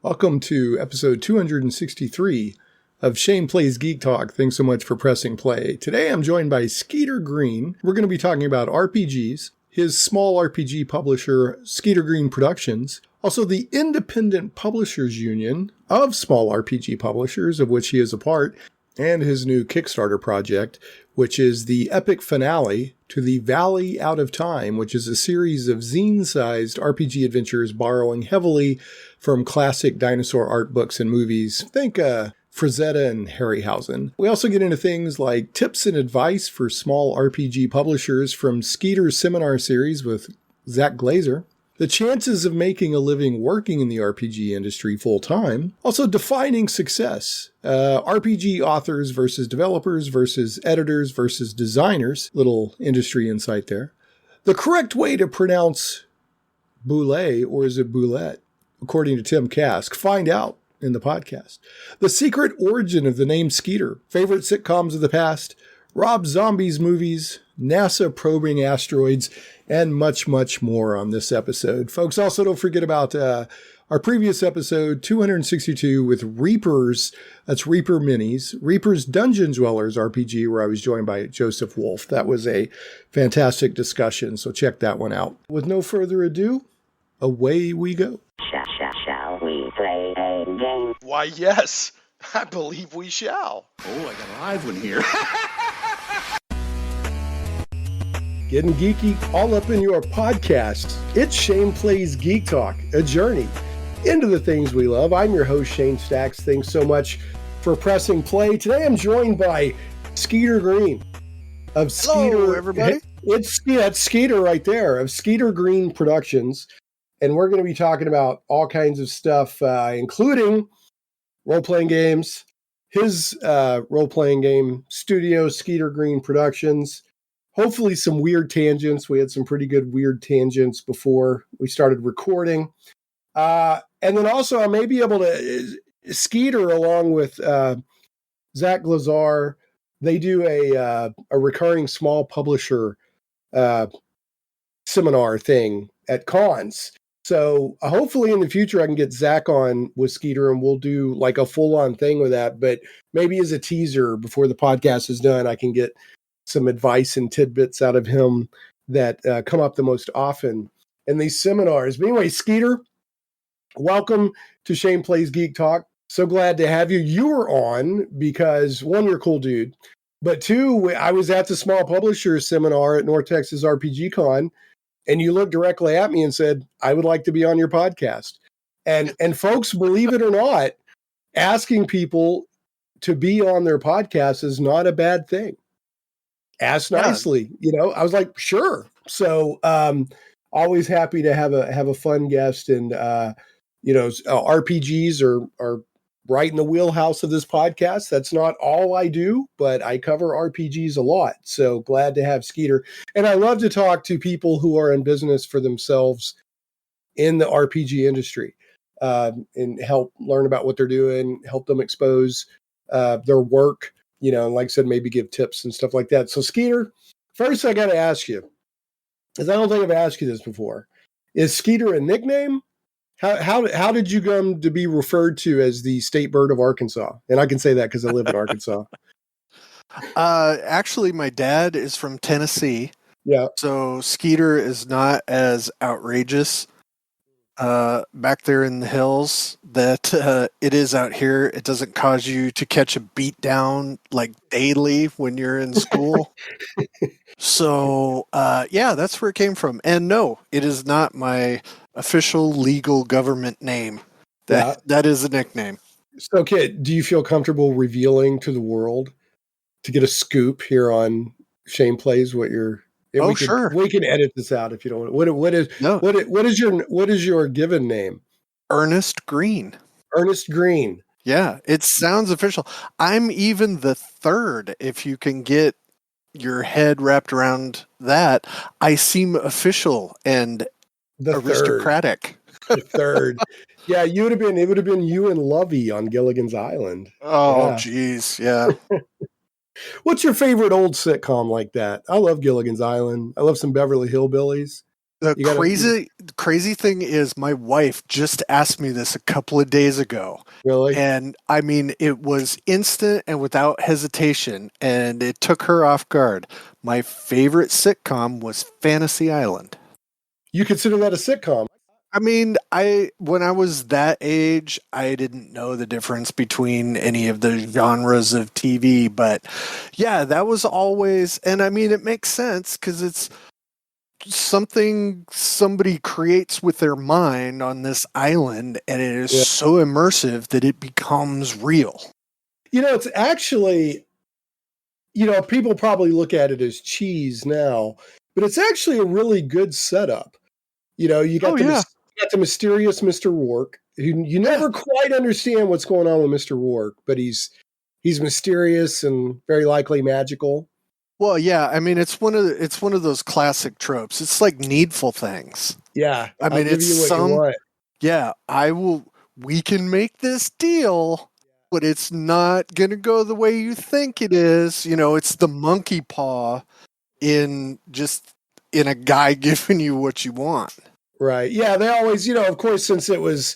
Welcome to episode 263 of Shane Plays Geek Talk. Thanks so much for pressing play. Today I'm joined by Skeeter Green. We're going to be talking about RPGs, his small RPG publisher, Skeeter Green Productions, also the Independent Publishers Union of small RPG publishers, of which he is a part, and his new Kickstarter project, which is the epic finale to the Valley Out of Time, which is a series of zine-sized RPG adventures borrowing heavily from classic dinosaur art books and movies. Think Frazetta and Harryhausen. We also get into things like tips and advice for small RPG publishers from Skeeter's seminar series with Zach Glazar, the chances of making a living working in the RPG industry full-time, also defining success, RPG authors versus developers versus editors versus designers, little industry insight there, the correct way to pronounce bulette, or is it bulette, according to Tim Kask. Find out in the podcast. The secret origin of the name Skeeter, favorite sitcoms of the past, Rob Zombie's movies, NASA probing asteroids, and much, much more on this episode. Folks, also don't forget about our previous episode, 262, with Reapers. That's Reaper Minis. Reaper's Dungeon Dwellers RPG, where I was joined by Joseph Wolf. That was a fantastic discussion, so check that one out. With no further ado, away we go. Shall we play a game? Why, yes. I believe we shall. Oh, I got a live one here. Getting geeky all up in your podcasts. It's Shane Plays Geek Talk, a journey into the things we love. I'm your host, Shane Stacks. Thanks so much for pressing play. Today I'm joined by Skeeter Green of Skeeter. Hello, everybody. That's Skeeter right there, of Skeeter Green Productions. And we're going to be talking about all kinds of stuff, including role-playing games, his role-playing game studio, Skeeter Green Productions. Hopefully some weird tangents. We had some pretty good weird tangents before we started recording. And then also I may be able to, Skeeter along with Zach Glazar, they do a recurring small publisher seminar thing at cons. So hopefully in the future I can get Zach on with Skeeter and we'll do like a full-on thing with that. But maybe as a teaser before the podcast is done, I can get some advice and tidbits out of him that come up the most often in these seminars. But anyway, Skeeter, welcome to Shane Plays Geek Talk. So glad to have you. You were on because, one, you're a cool dude. But two, I was at the Small Publishers Seminar at North Texas RPG Con, and you looked directly at me and said, I would like to be on your podcast. And folks, believe it or not, asking people to be on their podcast is not a bad thing. Ask nicely, I was like, sure. So, always happy to have a fun guest, and RPGs are right in the wheelhouse of this podcast. That's not all I do, but I cover RPGs a lot. So glad to have Skeeter. And I love to talk to people who are in business for themselves in the RPG industry, and help learn about what they're doing, help them expose their work. And like I said, maybe give tips and stuff like that. So Skeeter, first I got to ask you, because I don't think I've asked you this before, is Skeeter a nickname? How did you come to be referred to as the state bird of Arkansas? And I can say that because I live in Arkansas. Actually, my dad is from Tennessee. Yeah. So Skeeter is not as outrageous back there in the hills that it is out here. It doesn't cause you to catch a beat down like daily when you're in school. So that's where it came from. And no, it is not my official legal government name. That is a nickname. So, okay, do you feel comfortable revealing to the world, to get a scoop here on Shane Plays, what you're? Sure. We can edit this out if you don't want. What is your given name? Ernest Green. Ernest Green. Yeah, it sounds official. I'm even the third, if you can get your head wrapped around that. I seem official and aristocratic. The third. Yeah, it would have been you and Lovey on Gilligan's Island. Oh, geez. Yeah. What's your favorite old sitcom like that? I love Gilligan's Island. I love some Beverly Hillbillies. The You gotta crazy thing is my wife just asked me this a couple of days ago. really. And I mean, it was instant and without hesitation, and it took her off guard. My favorite sitcom was Fantasy Island. You consider that a sitcom? I mean, when I was that age, I didn't know the difference between any of the genres of TV, but yeah, that was always, and I mean, it makes sense because it's something somebody creates with their mind on this island, and it is Yeah. so immersive that it becomes real. It's actually, people probably look at it as cheese now, but it's actually a really good setup. You got Oh, yeah. you got the mysterious Mr. Rourke, who you never quite understand what's going on with Mr. Rourke, but he's mysterious and very likely magical. Well, yeah, I mean, it's one of those classic tropes. It's like Needful Things. Yeah, I mean, I'll give it's you what you want. yeah, we can make this deal, but it's not going to go the way you think it is. It's the monkey paw in a guy giving you what you want. Right. Yeah, they always, of course, since it was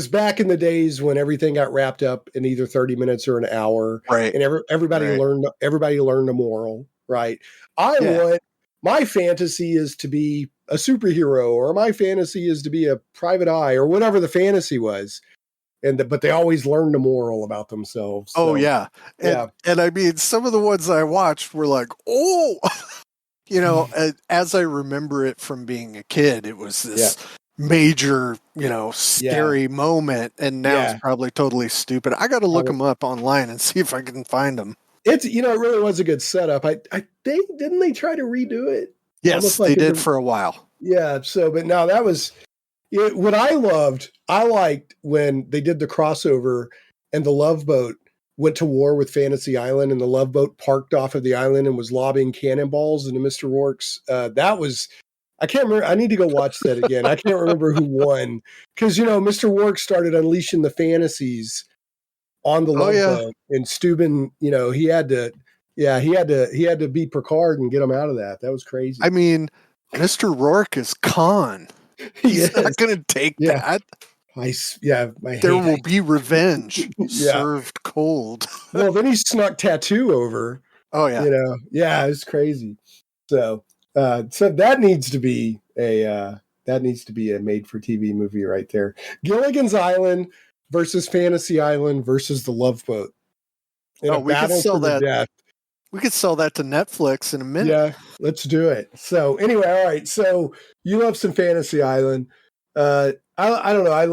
back in the days when everything got wrapped up in either 30 minutes or an hour. Right. And everybody Right. learned a moral, right? Yeah. My fantasy is to be a superhero, or my fantasy is to be a private eye, or whatever the fantasy was. But they always learned a moral about themselves. Oh, So, yeah. And I mean, some of the ones I watched were like, oh, as I remember it from being a kid, it was this major, scary moment, and now it's probably totally stupid. I got to look them up online and see if I can find them. It really was a good setup. I think, didn't they try to redo it? Yes, they did for a while. Yeah. So, but now that was it. What I liked when they did the crossover and the Love Boat went to war with Fantasy Island, and the Love Boat parked off of the island and was lobbing cannonballs into Mr. Rourke's. That was, I can't remember. I need to go watch that again. I can't remember who won, because Mr. Rourke started unleashing the fantasies on the Love Boat, and Steuben, he had to beat Picard and get him out of that. That was crazy. I mean, Mr. Rourke is Khan. He's not going to take that. There will be revenge served cold. Well, then he snuck Tattoo over. Oh yeah, it's crazy. So that needs to be a made for TV movie right there. Gilligan's Island versus Fantasy Island versus the Love Boat. We could sell that. We could sell that to Netflix in a minute. Yeah, let's do it. So anyway, all right. So you love some Fantasy Island. I don't know. I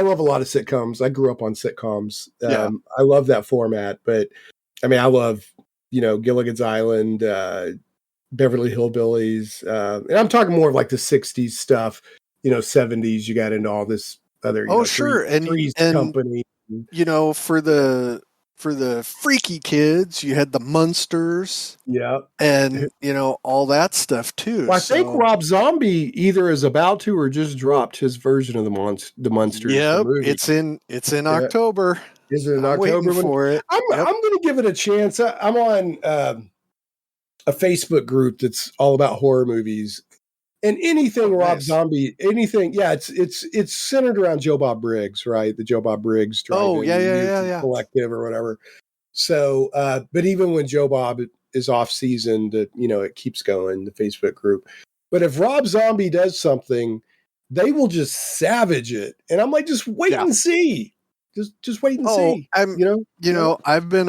love a lot of sitcoms. I grew up on sitcoms. I love that format, but I mean, I love, Gilligan's Island, Beverly Hillbillies. And I'm talking more of like the 60s stuff, 70s. You got into all this other, sure. Three's Company. For the freaky kids, you had the Munsters. Yeah. And, all that stuff too. Well, I think Rob Zombie either is about to or just dropped his version of the Munsters. Yep, it's in October. Is it in October? For it. I'm going to give it a chance. I'm on a Facebook group that's all about horror movies, and anything Rob Zombie, anything. Yeah, it's centered around Joe Bob Briggs, right? The Joe Bob Briggs collective or whatever. So, but even when Joe Bob is off season, it keeps going, the Facebook group. But if Rob Zombie does something, they will just savage it, and I'm like, just wait and see. Just wait and see. I've been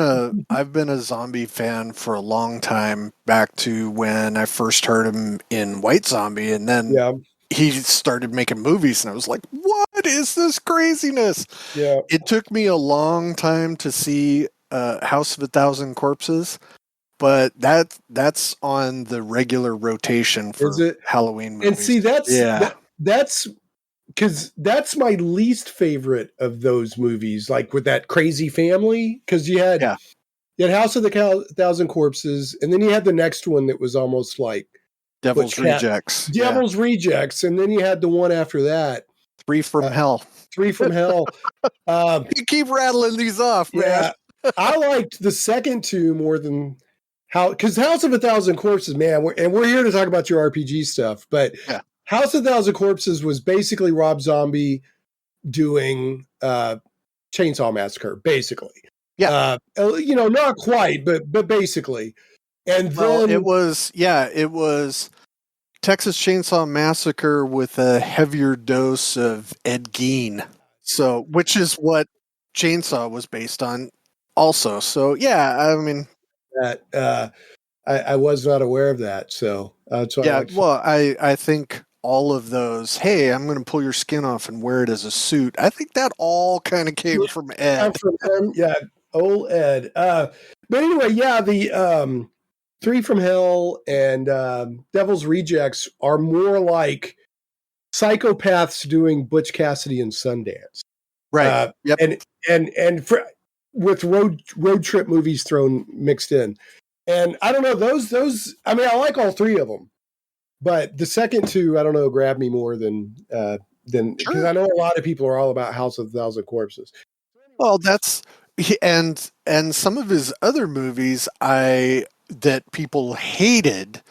a zombie fan for a long time, back to when I first heard him in White Zombie, and then he started making movies, and I was like, what is this craziness? Yeah. It took me a long time to see House of a Thousand Corpses, but that's on the regular rotation for Halloween movies. And see, that's because that's my least favorite of those movies, like with that crazy family. Because you had House of the Thousand Corpses, and then you had the next one that was almost like Devil's Rejects. Devil's Rejects, and then you had the one after that, Three from Hell. You keep rattling these off, man. Yeah, I liked the second two more than because House of a Thousand Corpses, man. We're here to talk about your RPG stuff, but House of Thousand Corpses was basically Rob Zombie doing Chainsaw Massacre, basically. Yeah. Not quite, but basically. And Well, then it was Texas Chainsaw Massacre with a heavier dose of Ed Gein. So, which is what Chainsaw was based on also. So, yeah, I mean, that I was not aware of that. So that's why I yeah, like. well, I think all of those, hey, I'm going to pull your skin off and wear it as a suit. I think that all kind of came from Ed. From him, yeah, old Ed. But anyway, yeah, the Three from Hell and Devil's Rejects are more like psychopaths doing Butch Cassidy and Sundance. Right. Yep. With road trip movies thrown mixed in. And I don't know, those I mean, I like all three of them. But the second two, I don't know, grab me more than because Sure. I know a lot of people are all about House of a Thousand Corpses. Well, and some of his other movies that people hated,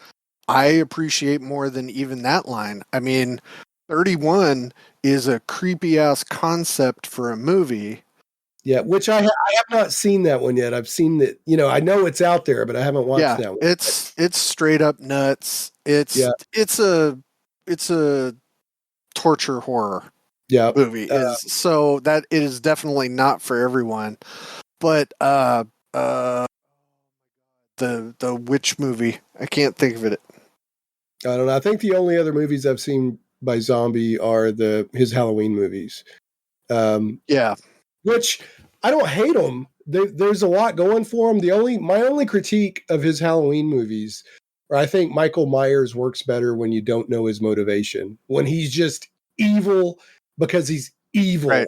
I appreciate more than even that line. I mean, 31 is a creepy ass concept for a movie. Yeah, which I have not seen that one yet. I've seen that, I know it's out there, but I haven't watched that one. It's straight up nuts. It's a torture horror movie. So that it is definitely not for everyone. But the witch movie, I can't think of it. I don't know. I think the only other movies I've seen by Zombie are his Halloween movies. Which I don't hate them. There's a lot going for him. My only critique of his Halloween movies, or I think Michael Myers works better when you don't know his motivation. When he's just evil because he's evil. Right.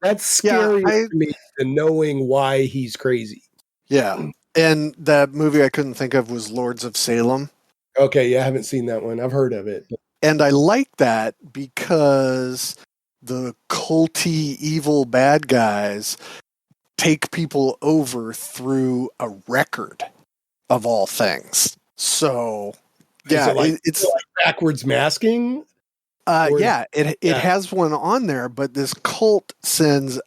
That's scarier to me than knowing why he's crazy. Yeah. And that movie I couldn't think of was Lords of Salem. Okay, yeah, I haven't seen that one. I've heard of it. And I like that because the culty evil bad guys take people over through a record of all things. So yeah, it's like backwards masking. It has one on there, but this cult sends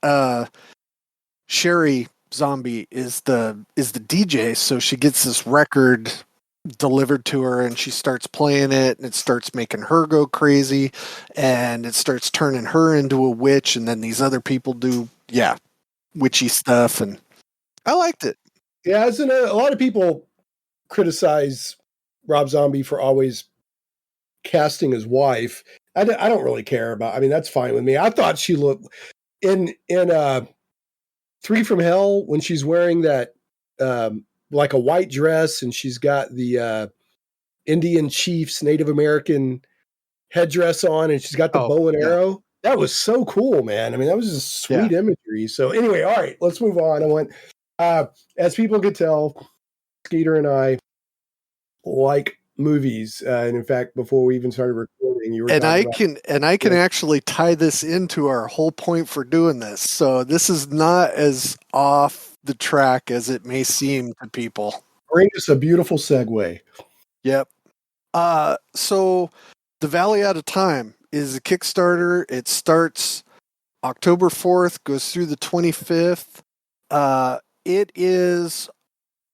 Sherry Zombie is the DJ, so she gets this record delivered to her and she starts playing it and it starts making her go crazy and it starts turning her into a witch, and then these other people do witchy stuff, and I liked it. Yeah, a lot of people criticize Rob Zombie for always casting his wife. I don't really care about. I mean, that's fine with me. I thought she looked in Three from Hell when she's wearing that like a white dress and she's got the Indian chief's Native American headdress on and she's got the bow and arrow. That was so cool, man. I mean, that was just sweet imagery. So anyway, all right, let's move on. I went, as people could tell, Skeeter and I like movies. And in fact, before we even started recording, you were I can actually tie this into our whole point for doing this. So this is not as off the track as it may seem to people. Bring us a beautiful segue. Yep. So The Valley Out of Time is a Kickstarter. It starts October 4th, goes through the 25th. It is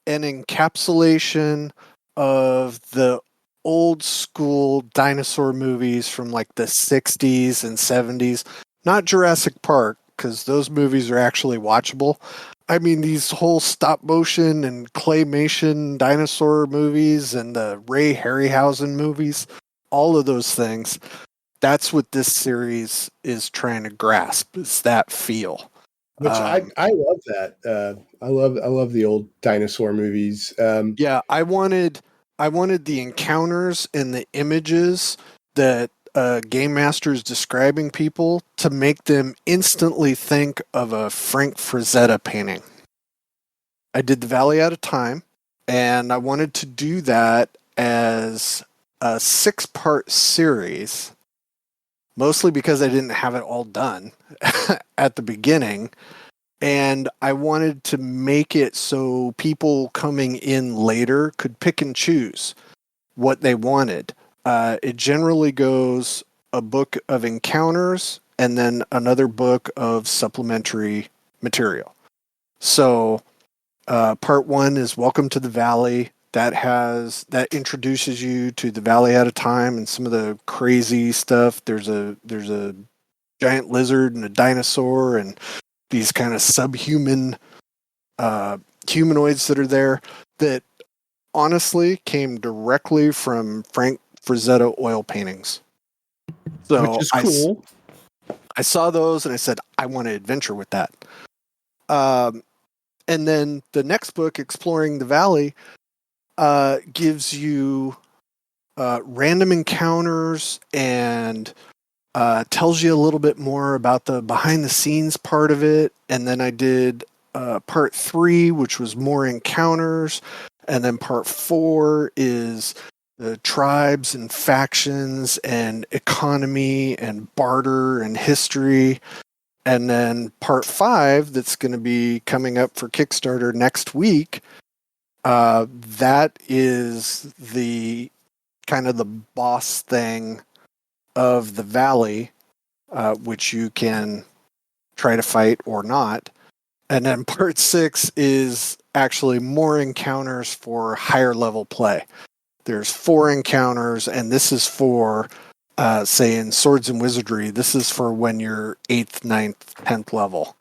an encapsulation of the old school dinosaur movies from like the 60s and 70s. Not Jurassic Park, because those movies are actually watchable. I mean, these whole stop motion and claymation dinosaur movies and the Ray Harryhausen movies, all of those things, that's what this series is trying to grasp, is that feel. Which I love that. I love the old dinosaur movies. I wanted the encounters and the images that Game Master is describing people to make them instantly think of a Frank Frazetta painting. I did The Valley Out of Time, and I wanted to do that as a 6-part series, mostly because I didn't have it all done at the beginning. And I wanted to make it so people coming in later could pick and choose what they wanted. It generally goes a book of encounters and then another book of supplementary material. So part 1 is Welcome to the Valley. That introduces you to the valley at a time and some of the crazy stuff. There's a giant lizard and a dinosaur and these kind of subhuman humanoids that are there that honestly came directly from Frank Frazetta oil paintings. So Which is cool. I saw those and I said, I want to adventure with that. And then the next book, Exploring the Valley, gives you random encounters and tells you a little bit more about the behind the scenes part of it. And then I did part 3, which was more encounters. And then part 4 is the tribes and factions and economy and barter and history. And then part 5, that's going to be coming up for Kickstarter next week, that is the kind of the boss thing of the valley, which you can try to fight or not. And then part 6 is actually more encounters for higher level play. There's 4 encounters, and this is for, say, in Swords and Wizardry, this is for when you're 8th, 9th, 10th level.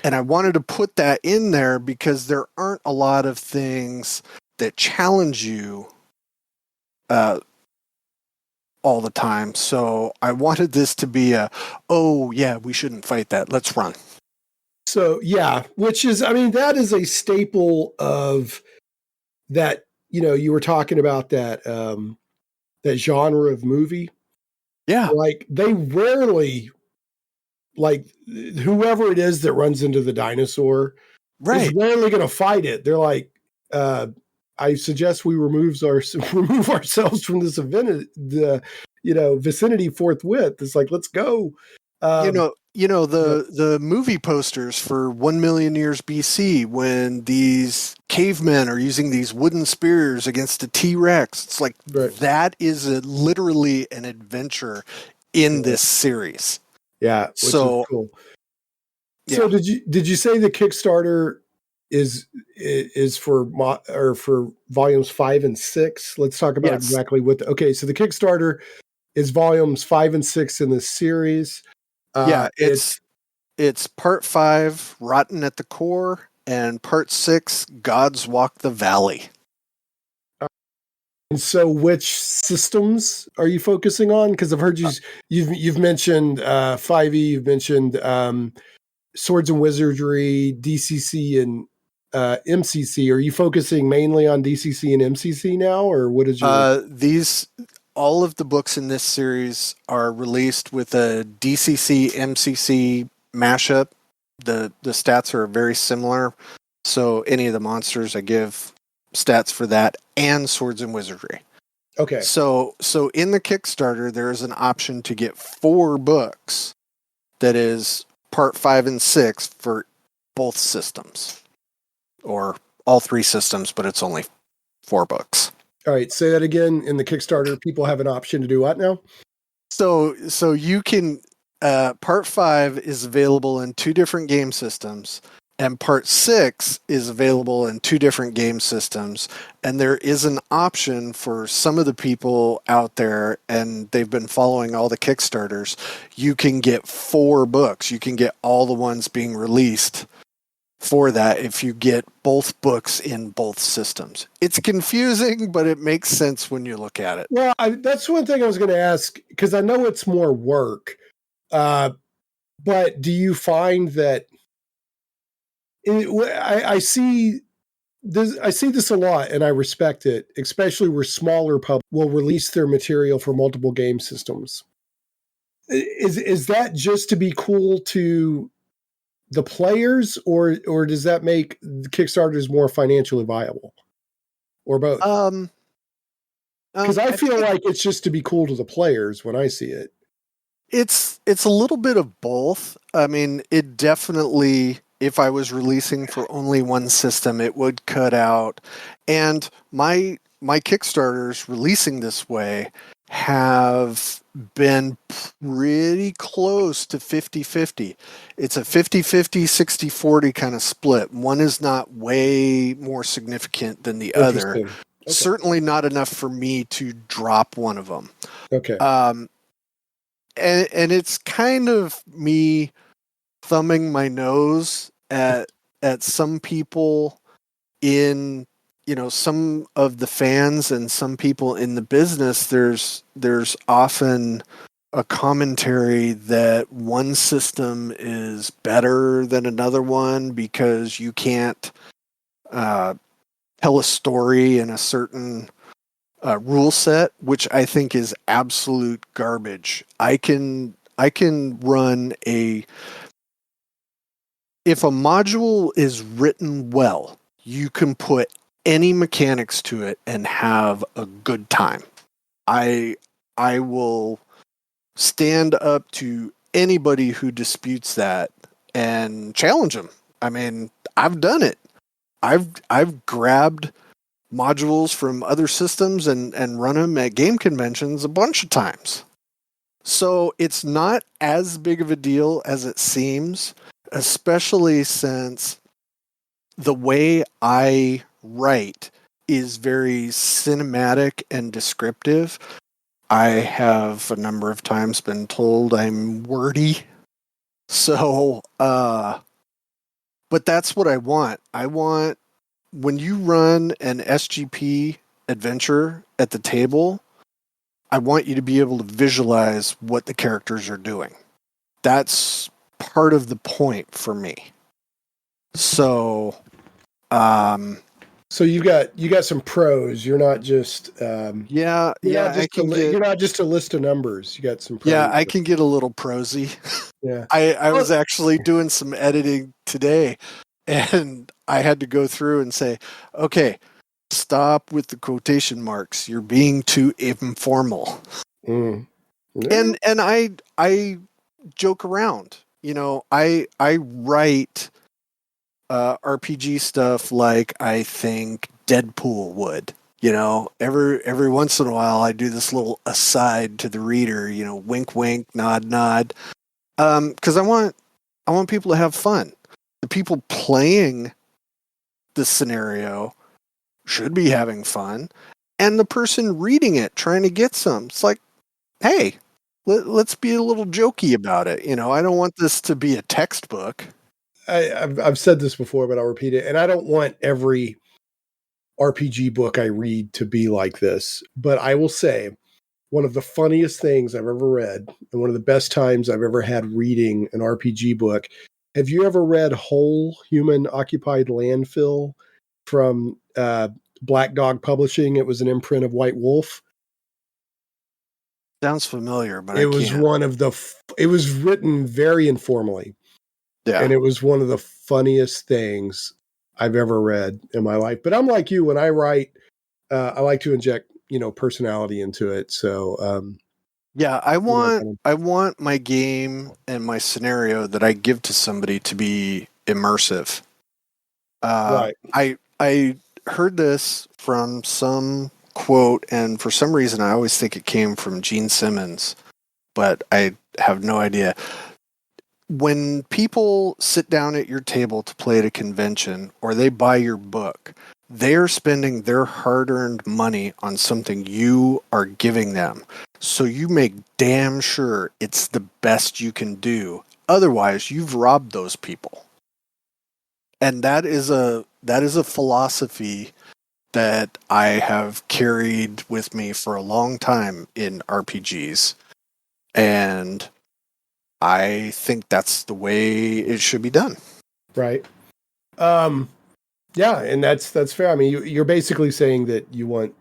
And I wanted to put that in there because there aren't a lot of things that challenge you all the time. So I wanted this to be oh, yeah, we shouldn't fight that. Let's run. So, yeah, which is, I mean, that is a staple of that, you were talking about that, that genre of movie. Yeah. Like, they rarely, like, whoever it is that runs into the dinosaur is rarely going to fight it. They're like, I suggest we remove ourselves from this event, vicinity forthwith. It's like, let's go. The movie posters for 1 million years BC, when these cavemen are using these wooden spears against a T-Rex, it's like that is literally an adventure in this series. Yeah, which is cool. Yeah. So did you say the Kickstarter is for volumes 5 and 6? Let's talk about exactly what. So the Kickstarter is volumes 5 and 6 in the series. It's part 5, Rotten at the Core, and part 6, Gods Walk the Valley. And so, which systems are you focusing on? Because I've heard you've mentioned 5e, you've mentioned Swords and Wizardry, DCC, and MCC. Are you focusing mainly on DCC and MCC now, or what is your? All of the books in this series are released with a DCC MCC mashup. The stats are very similar, so any of the monsters I give stats for that and Swords and Wizardry. Okay. So in the Kickstarter there is an option to get 4 books that is part 5 and 6 for both systems, or all 3 systems, but it's only 4 books. All right, say that again. In the Kickstarter, people have an option to do what now? So you can, part 5 is available in 2 different game systems, and part 6 is available in 2 different game systems. And there is an option for some of the people out there, and they've been following all the Kickstarters. You can get 4 books. You can get all the ones being released for that if you get both books in both systems. It's confusing, but it makes sense when you look at it. Well, that's one thing I was going to ask, because I know it's more work. But do you find that I see this a lot, and I respect it, especially where smaller pubs will release their material for multiple game systems. Is that just to be cool to the players, or does that make the Kickstarters more financially viable, or both? Because I feel like it's just to be cool to the players when I see it. It's a little bit of both. I mean, it definitely, if I was releasing for only one system, it would cut out. And my Kickstarters releasing this way have been pretty close to 50-50. It's a 50-50, 60-40 kind of split. One is not way more significant than the other. Interesting. Okay. Certainly not enough for me to drop one of them. Okay. And it's kind of me thumbing my nose at some people in, some of the fans and some people in the business. There's often a commentary that one system is better than another one because you can't tell a story in a certain rule set, which I think is absolute garbage. I can run if a module is written well, you can put any mechanics to it and have a good time. I will stand up to anybody who disputes that and challenge them. I mean, I've done it. I've grabbed modules from other systems and run them at game conventions a bunch of times. So it's not as big of a deal as it seems, especially since the way I write is very cinematic and descriptive. I have a number of times been told I'm wordy. So, but that's what I want. I want, when you run an SGP adventure at the table, I want you to be able to visualize what the characters are doing. That's part of the point for me. So, so you got some pros. You're not just you're not just a list of numbers. You got some pros. Yeah, I can get a little prosy. Yeah. I was actually doing some editing today, and I had to go through and say, okay, stop with the quotation marks. You're being too informal. Mm. Yeah. And I joke around. I write RPG stuff like I think Deadpool would. Every once in a while I do this little aside to the reader, wink, wink, nod, nod. Because I want people to have fun. The people playing the scenario should be having fun, and the person reading it trying to get some. It's like, hey, let's be a little jokey about it. I don't want this to be a textbook. I've said this before, but I'll repeat it. And I don't want every RPG book I read to be like this. But I will say, one of the funniest things I've ever read, and one of the best times I've ever had reading an RPG book. Have you ever read Whole Human Occupied Landfill from Black Dog Publishing? It was an imprint of White Wolf. Sounds familiar, but it was it was written very informally. Yeah. And it was one of the funniest things I've ever read in my life. But I'm like you, when I write, I like to inject, personality into it. So, yeah, I want my game and my scenario that I give to somebody to be immersive. Right. I heard this from some quote, and for some reason I always think it came from Gene Simmons, but I have no idea. When people sit down at your table to play at a convention or they buy your book, they're spending their hard-earned money on something you are giving them. So you make damn sure it's the best you can do. Otherwise, you've robbed those people. And that is a philosophy that I have carried with me for a long time in RPGs. And I think that's the way it should be done. Right. Yeah, and that's fair. I mean, you're basically saying that you want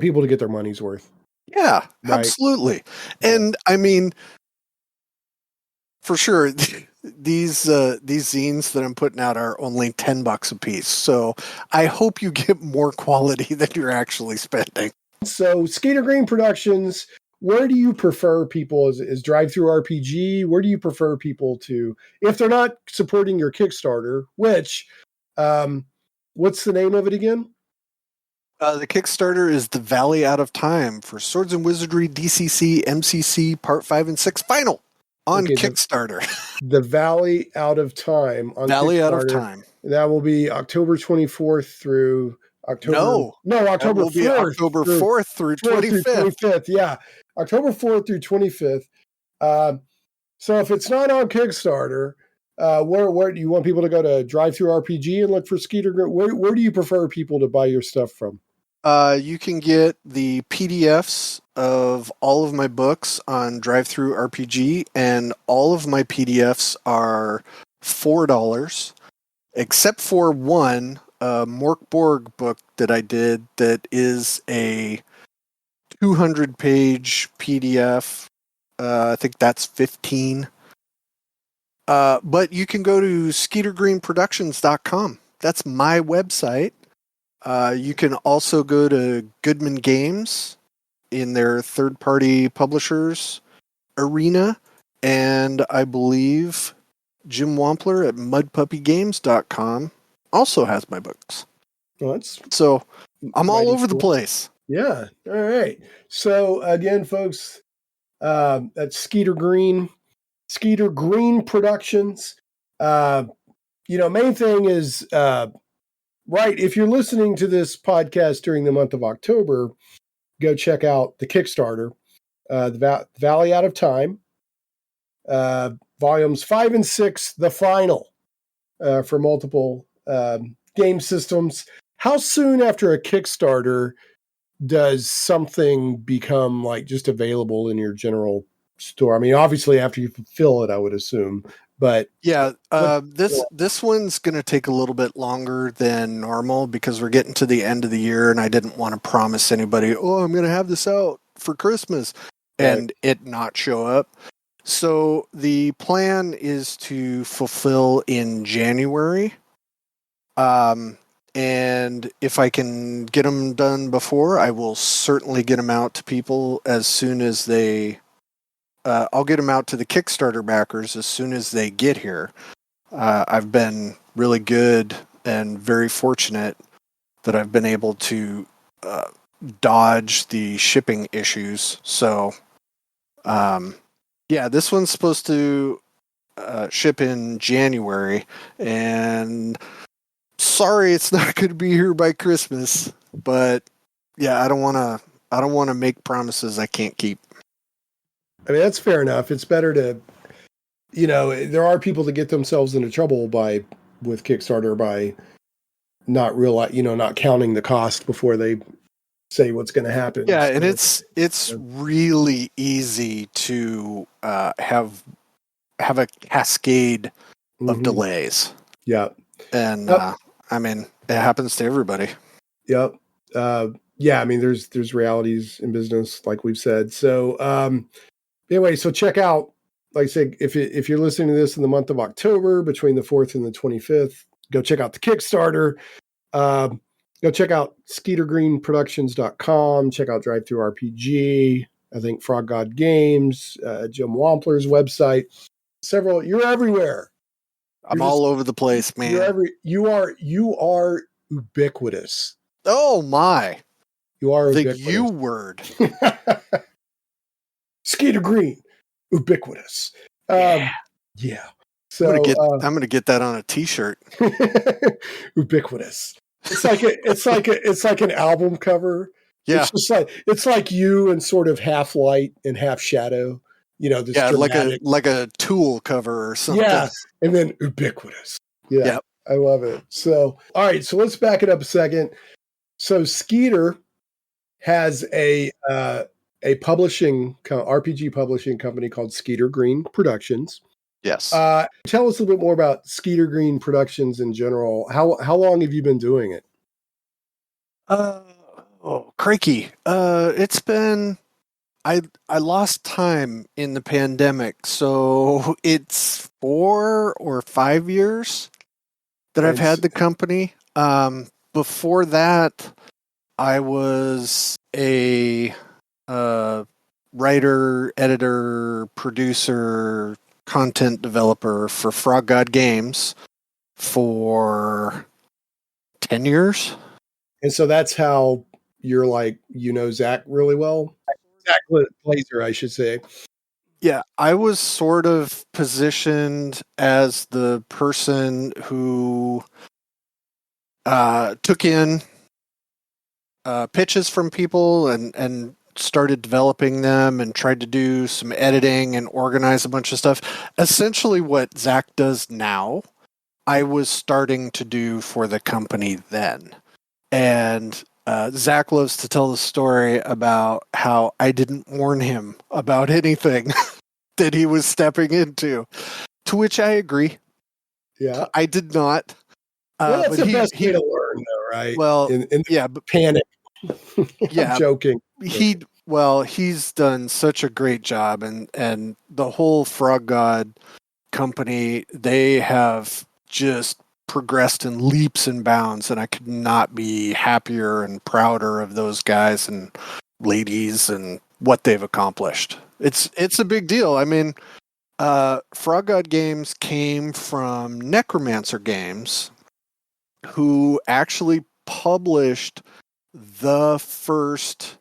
people to get their money's worth. Yeah, right? Absolutely. And I mean, for sure, these zines that I'm putting out are only $10 a piece. So I hope you get more quality than you're actually spending. So Skeeter Green Productions, where do you prefer people? Is Drive-Thru RPG? Where do you prefer people to, if they're not supporting your Kickstarter, which, what's the name of it again? The Kickstarter is The Valley Out of Time for Swords and Wizardry DCC MCC Part 5 and 6 Final on Kickstarter. The Valley Out of Time on Valley Out of Kickstarter. Time. That will be October 24th through October. No, October 4th. October 4th through 25th. Yeah, October 4th through 25th. So if it's not on Kickstarter, where do you want people to go to Drive-Thru RPG and look for Skeeter Green? Where do you prefer people to buy your stuff from? You can get the PDFs of all of my books on Drive-Thru RPG, and all of my PDFs are $4, except for one Mork Borg book that I did that is a 200-page PDF. I think that's $15. But you can go to skeetergreenproductions.com. That's my website. You can also go to Goodman Games in their third-party publishers arena, and I believe Jim Wampler at mudpuppygames.com also has my books. Well, so I'm all over the place. Yeah. All right. So again, folks, that's Skeeter Green Productions. Main thing is, right, if you're listening to this podcast during the month of October, go check out the Kickstarter, the Valley Out of Time, volumes 5 and 6, the final, for multiple game systems. How soon after a Kickstarter does something become like just available in your general store? I mean, obviously after you fulfill it, I would assume, but yeah, this one's going to take a little bit longer than normal because we're getting to the end of the year, and I didn't want to promise anybody, oh, I'm going to have this out for Christmas, and it not show up. So the plan is to fulfill in January. And if I can get them done before, I will certainly get them out to people as soon as they... I'll get them out to the Kickstarter backers as soon as they get here. I've been really good and very fortunate that I've been able to dodge the shipping issues. So, this one's supposed to ship in January, and sorry it's not going to be here by Christmas, but yeah, I don't want to make promises I can't keep. I mean, that's fair enough. It's better to, there are people that get themselves into trouble with Kickstarter by not not counting the cost before they say what's going to happen. Yeah, and it's really easy to have a cascade of delays. Yeah. And I mean, it happens to everybody. Yep. I mean, there's realities in business, like we've said. So, anyway, so check out, like I said, if you're listening to this in the month of October, between the 4th and the 25th, go check out the Kickstarter. Go check out skeetergreenproductions.com. Check out Drive-Thru RPG. I think Frog God Games, Jim Wampler's website. You're everywhere. I'm all over the place, man. You are ubiquitous. Oh my! You are the ubiquitous. U word. Skeeter Green, ubiquitous. Yeah. So I'm gonna get that on a T-shirt. Ubiquitous. It's like an album cover. Yeah. It's like you and sort of half light and half shadow. This dramatic, like a Tool cover or something. Yeah, and then ubiquitous. Yeah, yep. I love it. So, all right, so let's back it up a second. So, Skeeter has a RPG publishing company called Skeeter Green Productions. Yes. Tell us a little bit more about Skeeter Green Productions in general. How long have you been doing it? Crikey. It's been... I lost time in the pandemic, so it's 4 or 5 years that I've had the company. Before that, I was a writer, editor, producer, content developer for Frog God Games for 10 years. And so that's how you're like, Zach really well. Zach Glazar, I should say. Yeah, I was sort of positioned as the person who took in pitches from people and started developing them and tried to do some editing and organize a bunch of stuff. Essentially, what Zach does now, I was starting to do for the company then. And Zach loves to tell the story about how I didn't warn him about anything that he was stepping into, to which I agree. Yeah. I did not. Well, that's but the best way to learn, though, right? Well, in yeah, but panic. yeah, I'm joking. he's done such a great job, and the whole Frog God company, they have just progressed in leaps and bounds, and I could not be happier and prouder of those guys and ladies and what they've accomplished. It's a big deal. I mean, Frog God Games came from Necromancer Games, who actually published the first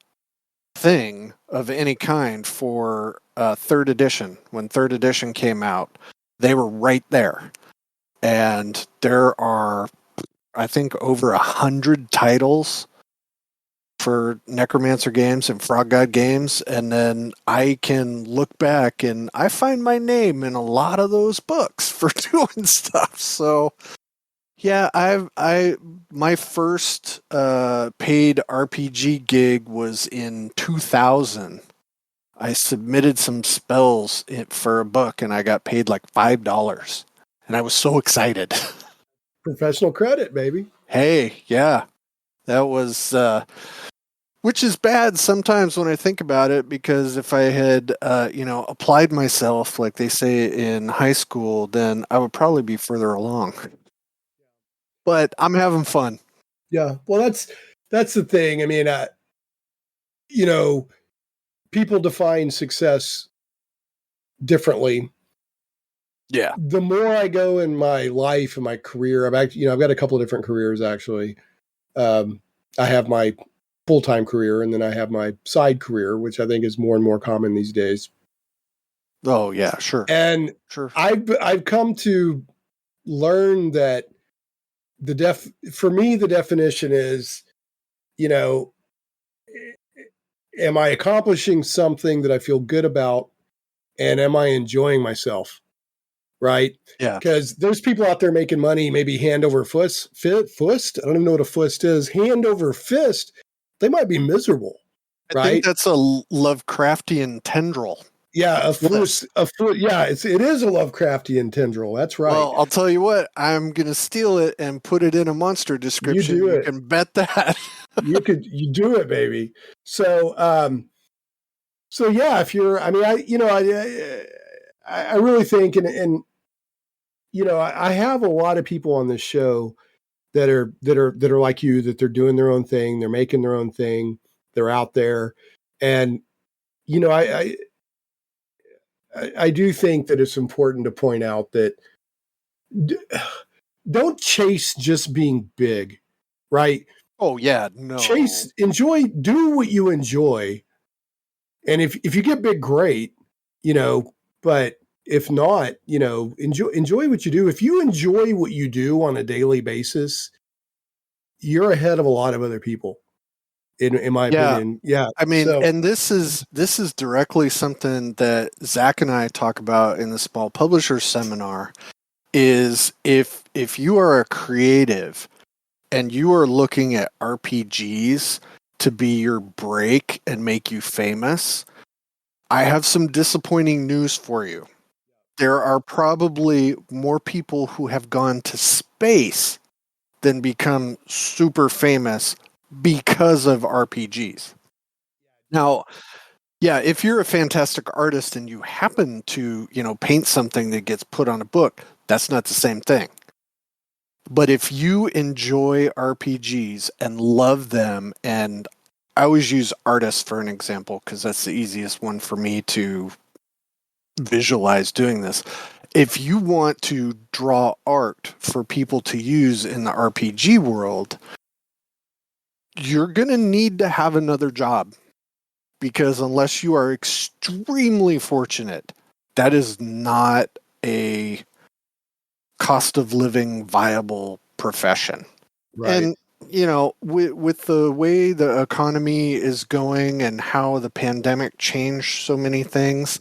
thing of any kind for third edition. When third edition came out, they were right there. And there are, I think, over 100 titles for Necromancer Games and Frog God Games. And then I can look back and I find my name in a lot of those books for doing stuff. So yeah, my first paid RPG gig was in 2000. I submitted some spells for a book and I got paid like $5. And I was so excited. Professional credit, baby. Hey, yeah. That was which is bad sometimes when I think about it, because if I had applied myself like they say in high school, then I would probably be further along. But I'm having fun. Yeah. Well, that's the thing. I mean, people define success differently. Yeah. The more I go in my life and my career, I've got a couple of different careers actually. I have my full-time career and then I have my side career, which I think is more and more common these days. Oh yeah, sure. And Sure. I've come to learn that for me, the definition is, am I accomplishing something that I feel good about, and am I enjoying myself? Right? Yeah. Because there's people out there making money, maybe hand over fist. I don't even know what a fist is. Hand over fist. They might be miserable. I think that's a Lovecraftian tendril. Yeah, a foot. Yeah, it is a Lovecraftian tendril. That's right. Well, I'll tell you what. I'm gonna steal it and put it in a monster description. You can bet that. you do it, baby. So yeah, if you're, I mean, I really think, and I have a lot of people on this show that are like you, that they're doing their own thing, they're making their own thing, they're out there, and I do think that it's important to point out that don't chase just being big, right? Oh yeah, no. Do what you enjoy, and if you get big, great, but if not, enjoy what you do. If you enjoy what you do on a daily basis, you're ahead of a lot of other people, in my opinion. Yeah. I mean, and this is directly something that Zach and I talk about in the Small Publisher Seminar, is if you are a creative and you are looking at RPGs to be your break and make you famous, I have some disappointing news for you. There are probably more people who have gone to space than become super famous because of RPGs. Now, yeah, if you're a fantastic artist and you happen to, paint something that gets put on a book, that's not the same thing. But if you enjoy RPGs and love them, and I always use artists for an example because that's the easiest one for me to visualize doing this. If you want to draw art for people to use in the RPG world, you're going to need to have another job, because unless you are extremely fortunate, that is not a cost of living viable profession. Right. And, with the way the economy is going and how the pandemic changed so many things,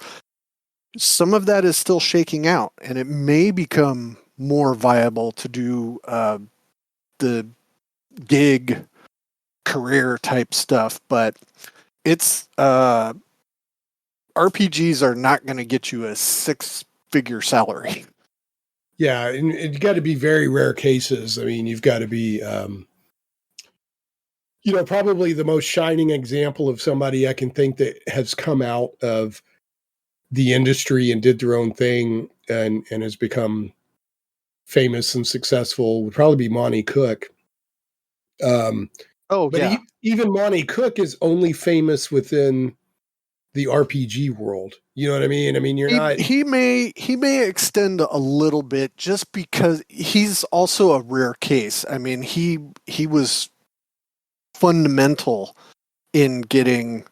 some of that is still shaking out, and it may become more viable to do the gig career type stuff, but it's RPGs are not going to get you a 6-figure salary. Yeah, and it's got to be very rare cases. I mean, you've got to be, probably the most shining example of somebody I can think that has come out of the industry and did their own thing and has become famous and successful would probably be Monty Cook. Oh But yeah, even Monty Cook is only famous within the RPG world. You know what I mean? I mean, you're not. he may extend a little bit just because he's also a rare case. I mean, he was fundamental in getting.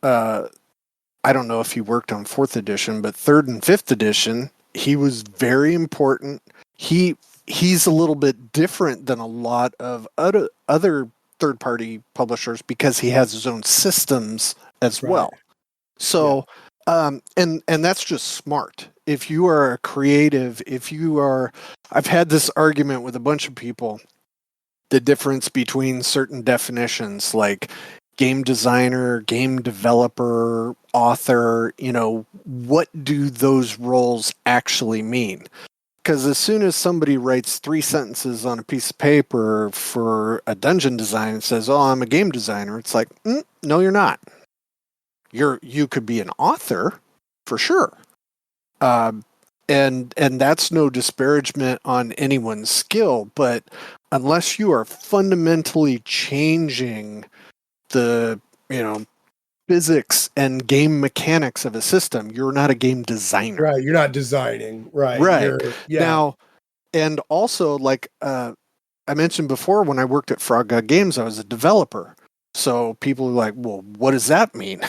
I don't know if he worked on 4th edition, but 3rd and 5th edition, he was very important. He's a little bit different than a lot of other third-party publishers because he has his own systems as Right. well. So, and that's just smart. If you are a creative, I've had this argument with a bunch of people, the difference between certain definitions like game designer, game developer, author, what do those roles actually mean? Because as soon as somebody writes 3 sentences on a piece of paper for a dungeon design and says, "Oh, I'm a game designer," it's like, no, you're not. You could be an author for sure. And that's no disparagement on anyone's skill, but unless you are fundamentally changing the, physics and game mechanics of a system, you're not a game designer. Right. You're not designing. Right. Right. Yeah. Now, and also, like I mentioned before, when I worked at Frog God Games, I was a developer. So people are like, well, what does that mean?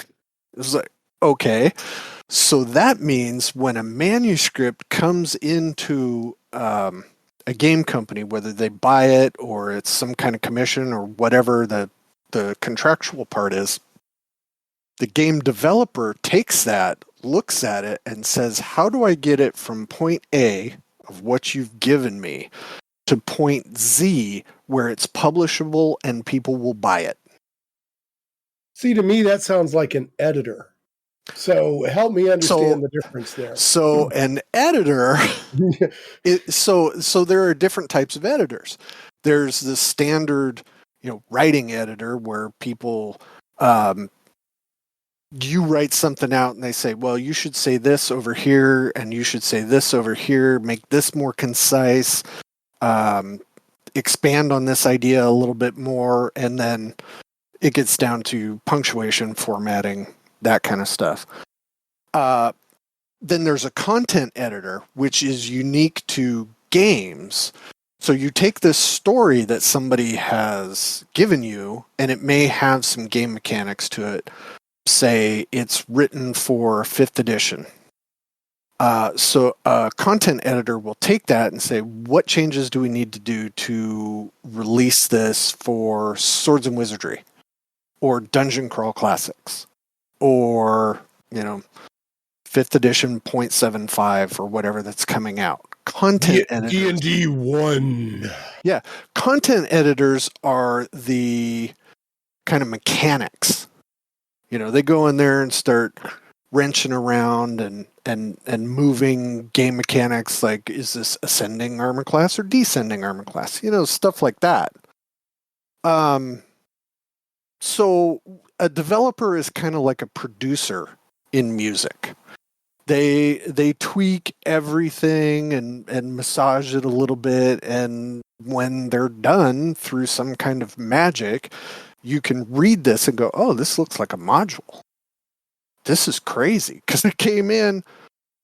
It's like, okay. So that means when a manuscript comes into a game company, whether they buy it or it's some kind of commission or whatever the contractual part is, the game developer takes that, looks at it, and says, how do I get it from point A of what you've given me to point Z where it's publishable and people will buy it? See, to me, that sounds like an editor. So help me understand the difference there. So an editor, so there are different types of editors. There's the standard, writing editor where people, you write something out and they say, well, you should say this over here and you should say this over here, make this more concise, expand on this idea a little bit more, and then it gets down to punctuation, formatting, that kind of stuff. Then there's a content editor, which is unique to games. So you take this story that somebody has given you, and it may have some game mechanics to it. Say it's written for 5th edition. So a content editor will take that and say, what changes do we need to do to release this for Swords and Wizardry or Dungeon Crawl Classics or, 5th edition 0.75 or whatever that's coming out. Content editors. D&D 1. Yeah. Content editors are the kind of mechanics. They go in there and start wrenching around and moving game mechanics like, is this ascending armor class or descending armor class? Stuff like that. So a developer is kind of like a producer in music. They tweak everything and massage it a little bit, and when they're done through some kind of magic, you can read this and go, oh, this looks like a module. This is crazy, because it came in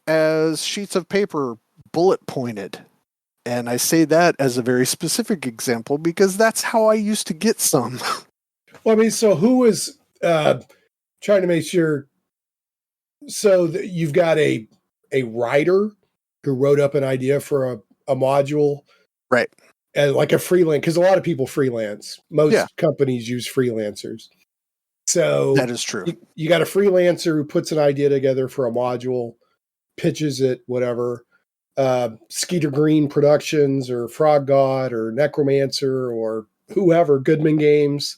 as sheets of paper bullet pointed And I say that as a very specific example because that's how I used to get some. Well, I mean, so who was trying to make sure? So you've got a writer who wrote up an idea for a module, Right. and like a freelance, because a lot of people freelance. Most Yeah. companies use freelancers. So That is true. You got a freelancer who puts an idea together for a module, pitches it, whatever. Skeeter Green Productions or Frog God or Necromancer or whoever, Goodman Games,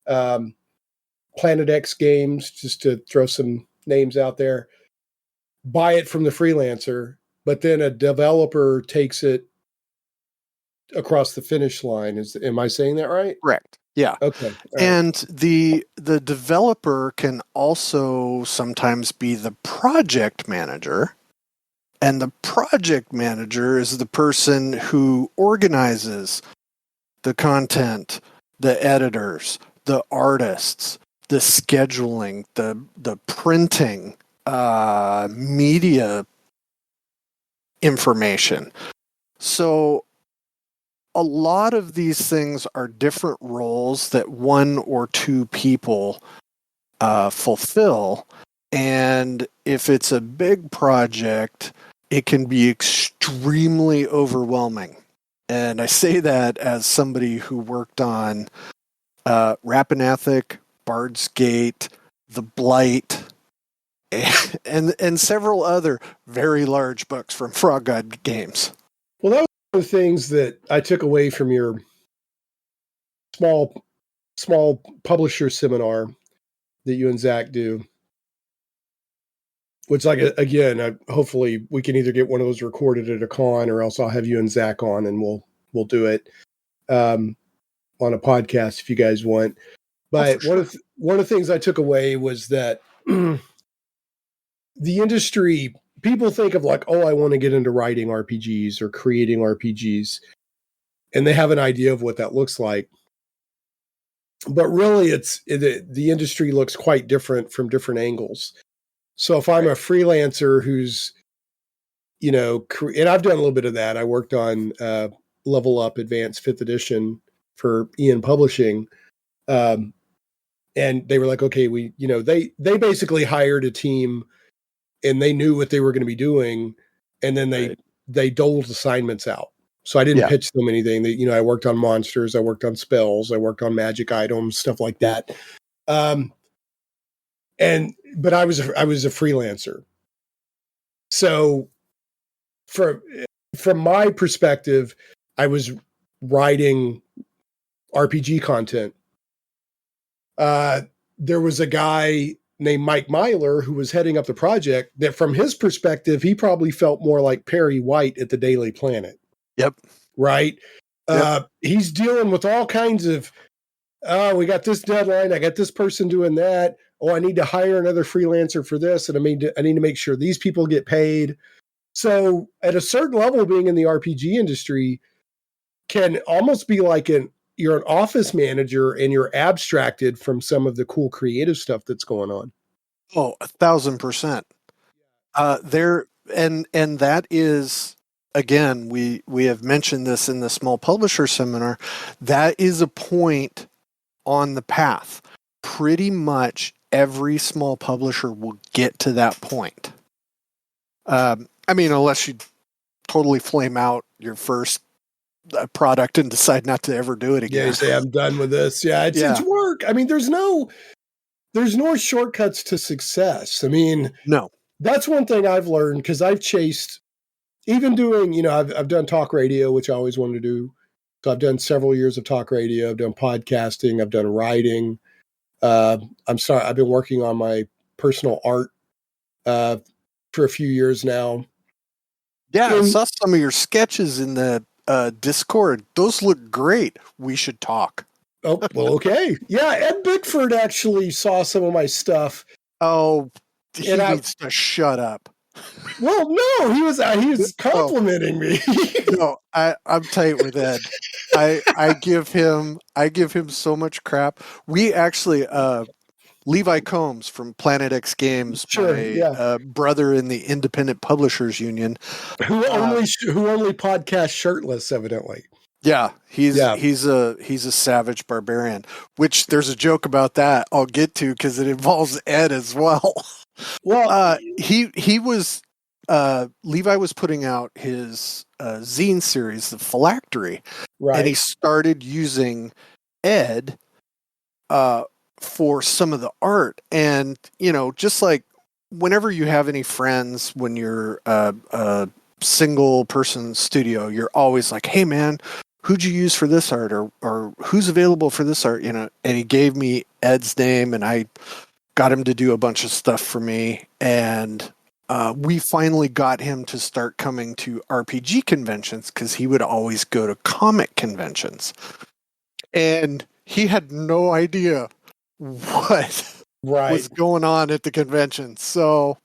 Planet X Games, just to throw some names out there, buy it from the freelancer, but then a developer takes it across the finish line. Am I saying that right? Correct. Yeah. Okay. All And the developer can also sometimes be the project manager. And the project manager is the person who organizes the content, the editors, the artists, the scheduling, the printing, media information. So a lot of these things are different roles that one or two people fulfill. And if it's a big project, it can be extremely overwhelming. And I say that as somebody who worked on Rappaneathic, Bard's Gate, The Blight, and several other very large books from Frog God Games. Well, that was one of the things that I took away from your small publisher seminar that you and Zach do. Which, like, again, hopefully we can either get one of those recorded at a con, or else I'll have you and Zach on, and we'll do it on a podcast if you guys want. But one of the things I took away was that the industry, people think of like, oh, I want to get into writing RPGs or creating RPGs, and they have an idea of what that looks like. But really, the industry looks quite different from different angles. So if I'm a freelancer who's, and I've done a little bit of that. I worked on Level Up Advanced 5th Edition for Ian Publishing. And they were like, okay, they basically hired a team and they knew what they were going to be doing. And then they doled assignments out. So I didn't pitch them anything. I worked on monsters. I worked on spells. I worked on magic items, stuff like that. But I was a freelancer. So from my perspective, I was writing RPG content. There was a guy named Mike Myler who was heading up the project that from his perspective, he probably felt more like Perry White at the Daily Planet. Yep. Right. Yep. He's dealing with all kinds of, we got this deadline. I got this person doing that. Oh, I need to hire another freelancer for this. And I need to make sure these people get paid. So at a certain level, being in the RPG industry can almost be like you're an office manager and you're abstracted from some of the cool creative stuff that's going on. Oh, 1,000%. And that is, again, we have mentioned this in the small publisher seminar. That is a point on the path. Pretty much every small publisher will get to that point. Unless you totally flame out your first product and decide not to ever do it again. Yeah, you say, I'm done with this. Yeah, it's work. I mean, there's no shortcuts to success. I mean, no. That's one thing I've learned because I've chased, even doing, I've done talk radio, which I always wanted to do. So I've done several years of talk radio. I've done podcasting. I've done writing. I've been working on my personal art for a few years now. Yeah, I saw some of your sketches in the Discord. Those look great. We should talk. Oh, well, okay. Yeah, Ed Bickford actually saw some of my stuff. Oh, he needs to shut up. Well, no, he was complimenting me. No, I'm tight with Ed. I give him so much crap. We actually Levi Combs from Planet X Games, Sure, my yeah. brother in the Independent Publishers Union. Who only podcasts shirtless, evidently. Yeah, he's Yeah. he's a savage barbarian. Which there's a joke about that I'll get to because it involves Ed as well. Well, He was Levi was putting out his zine series, The Phylactery, and he right. started using Ed for some of the art. And just like whenever you have any friends, when you're a single person studio, you're always like, "Hey, man, who'd you use for this art, or who's available for this art?" And he gave me Ed's name, and I got him to do a bunch of stuff for me, and we finally got him to start coming to RPG conventions because he would always go to comic conventions, and he had no idea what Right. was going on at the convention. So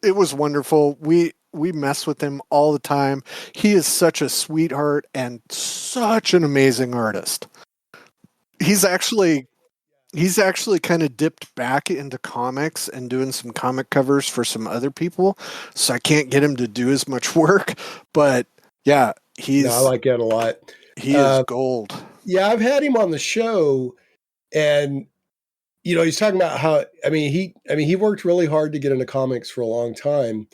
it was wonderful. We mess with him all the time. He is such a sweetheart and such an amazing artist. He's actually kind of dipped back into comics and doing some comic covers for some other people. So I can't get him to do as much work, but yeah, I like Ed a lot. he is gold. Yeah, I've had him on the show, and he's talking about how he worked really hard to get into comics for a long time,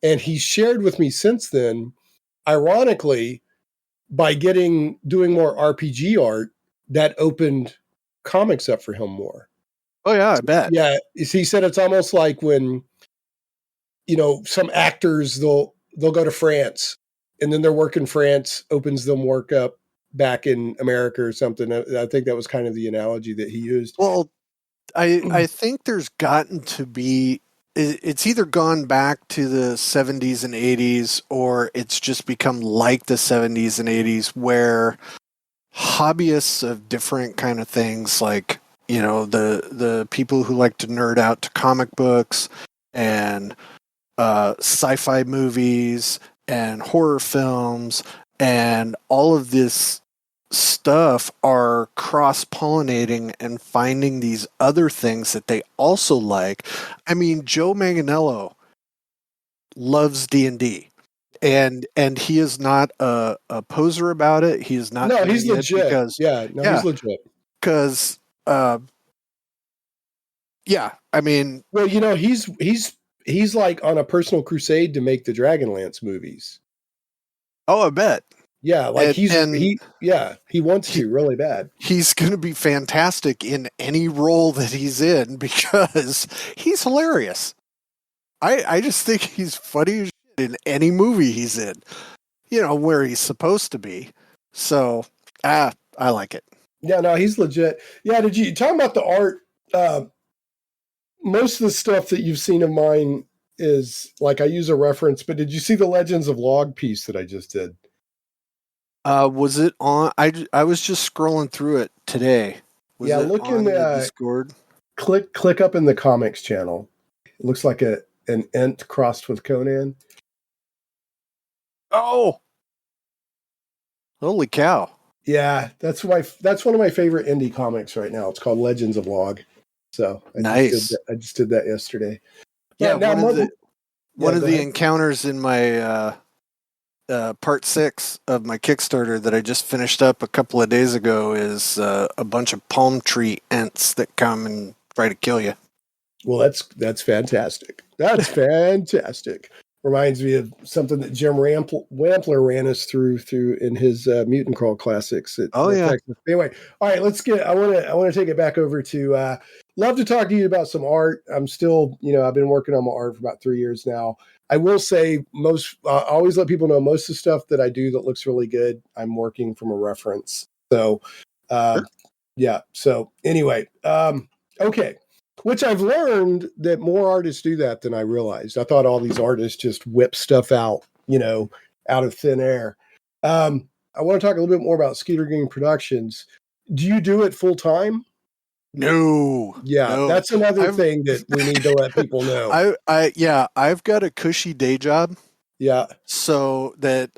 and he shared with me since then, ironically, by doing more RPG art, that opened comics up for him more. Oh yeah, I bet. Yeah, he said it's almost like when some actors they'll go to France, and then their work in France opens them work up back in America or something. I think that was kind of the analogy that he used. Well, I think there's gotten to be, it's either gone back to the 70s and 80s, or it's just become like the 70s and 80s where hobbyists of different kind of things, like the people who like to nerd out to comic books and sci-fi movies and horror films and all of this stuff are cross-pollinating and finding these other things that they also like. I mean, Joe Manganiello loves D&D, and he is not a poser about it. He is not. No, he's legit. Because he's legit. Because I mean, well, he's like on a personal crusade to make the Dragonlance movies. Oh, I bet. Yeah, like he wants to really bad. He's going to be fantastic in any role that he's in because he's hilarious. I just think he's funny as shit in any movie he's in, where he's supposed to be. So, I like it. Yeah, no, he's legit. Yeah, did you talk about the art? Most of the stuff that you've seen of mine is like I use a reference, but did you see the Legends of Log piece that I just did? Was it on? I was just scrolling through it today. Was it look on in the Discord. Click up in the comics channel. It looks like an Ent crossed with Conan. Oh, holy cow! Yeah, that's one of my favorite indie comics right now. It's called Legends of Log. So nice. I just did that yesterday. Yeah, one of the encounters in my part 6 of my Kickstarter that I just finished up a couple of days ago is a bunch of palm tree ants that come and try to kill you. Well, that's fantastic. That's fantastic. Reminds me of something that Jim Wampler ran us through in his Mutant Crawl Classics. Texas. Anyway, all right, I want to take it back over to. Love to talk to you about some art. I'm still, I've been working on my art for about 3 years now. I will say I always let people know most of the stuff that I do that looks really good, I'm working from a reference. So, Sure. Yeah. So anyway, okay. Which I've learned that more artists do that than I realized. I thought all these artists just whip stuff out, out of thin air. I want to talk a little bit more about Skeeter Green Productions. Do you do it full time? No. Yeah, no. That's another thing that we need to let people know. I've got a cushy day job. Yeah. So that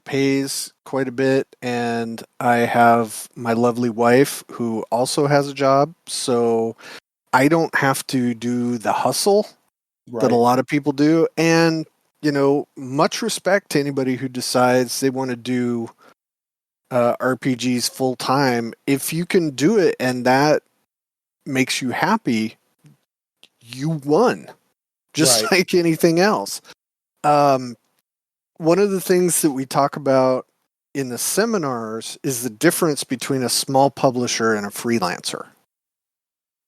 pays quite a bit, and I have my lovely wife who also has a job. So I don't have to do the hustle that a lot of people do. And, much respect to anybody who decides they want to do RPGs full time. If you can do it and that makes you happy, you won, just like anything else. One of the things that we talk about in the seminars is the difference between a small publisher and a freelancer.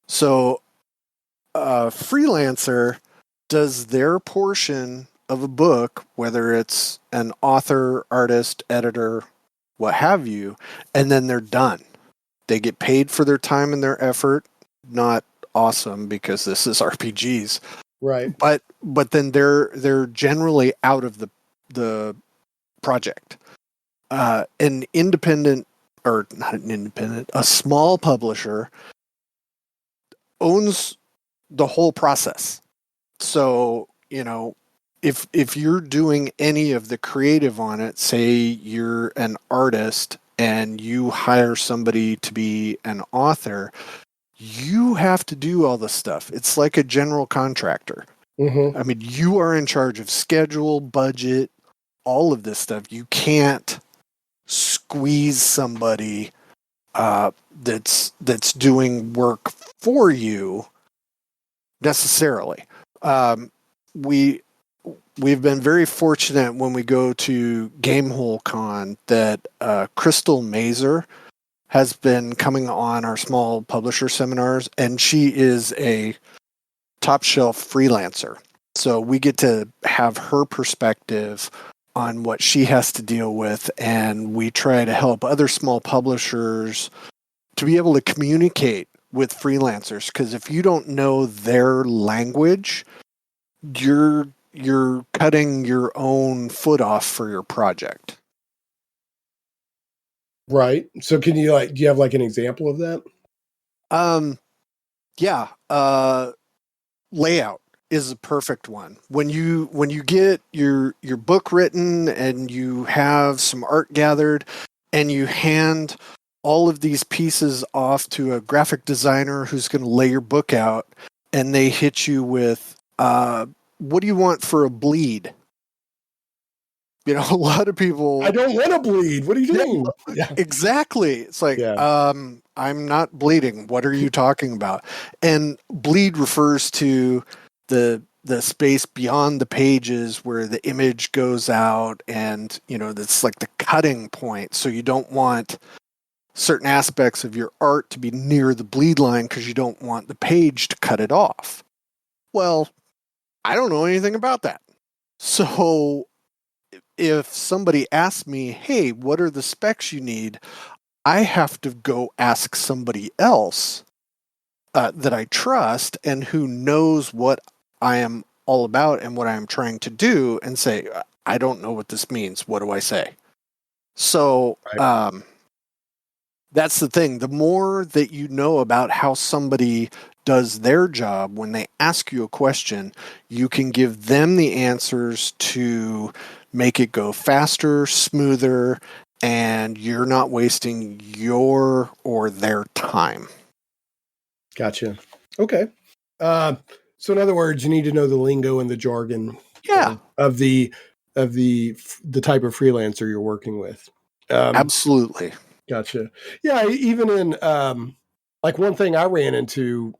So a freelancer does their portion of a book, whether it's an author, artist, editor, what have you, and then they're done. They get paid for their time and their effort. Not awesome because this is RPGs. Right. But then they're generally out of the project. An independent, or not an independent, a small publisher owns the whole process. So, if you're doing any of the creative on it, say you're an artist and you hire somebody to be an author, you have to do all the stuff. It's like a general contractor. Mm-hmm. I mean, you are in charge of schedule, budget, all of this stuff. You can't squeeze somebody that's doing work for you necessarily. We've been very fortunate when we go to Gamehole Con that Crystal Mazer has been coming on our small publisher seminars, and she is a top shelf freelancer. So we get to have her perspective on what she has to deal with, and we try to help other small publishers to be able to communicate with freelancers, because if you don't know their language, you're cutting your own foot off for your project. Right. So can you do you have like an example of that? Yeah. Layout is a perfect one. When you get your book written and you have some art gathered and you hand all of these pieces off to a graphic designer who's going to lay your book out, and they hit you with, what do you want for a bleed? A lot of people... I don't want to bleed. What are you doing? Yeah. Exactly. It's like, I'm not bleeding. What are you talking about? And bleed refers to the space beyond the pages where the image goes out, and, that's like the cutting point. So you don't want certain aspects of your art to be near the bleed line because you don't want the page to cut it off. Well, I don't know anything about that. So if somebody asks me, hey, what are the specs you need? I have to go ask somebody else that I trust and who knows what I am all about and what I am trying to do, and say, I don't know what this means. What do I say? So that's the thing. The more that you know about how somebody does their job, when they ask you a question, you can give them the answers to make it go faster, smoother, and you're not wasting your or their time. Gotcha. Okay. So in other words, you need to know the lingo and the jargon of the type of freelancer you're working with. Absolutely. Gotcha. Yeah. Even in, like one thing I ran into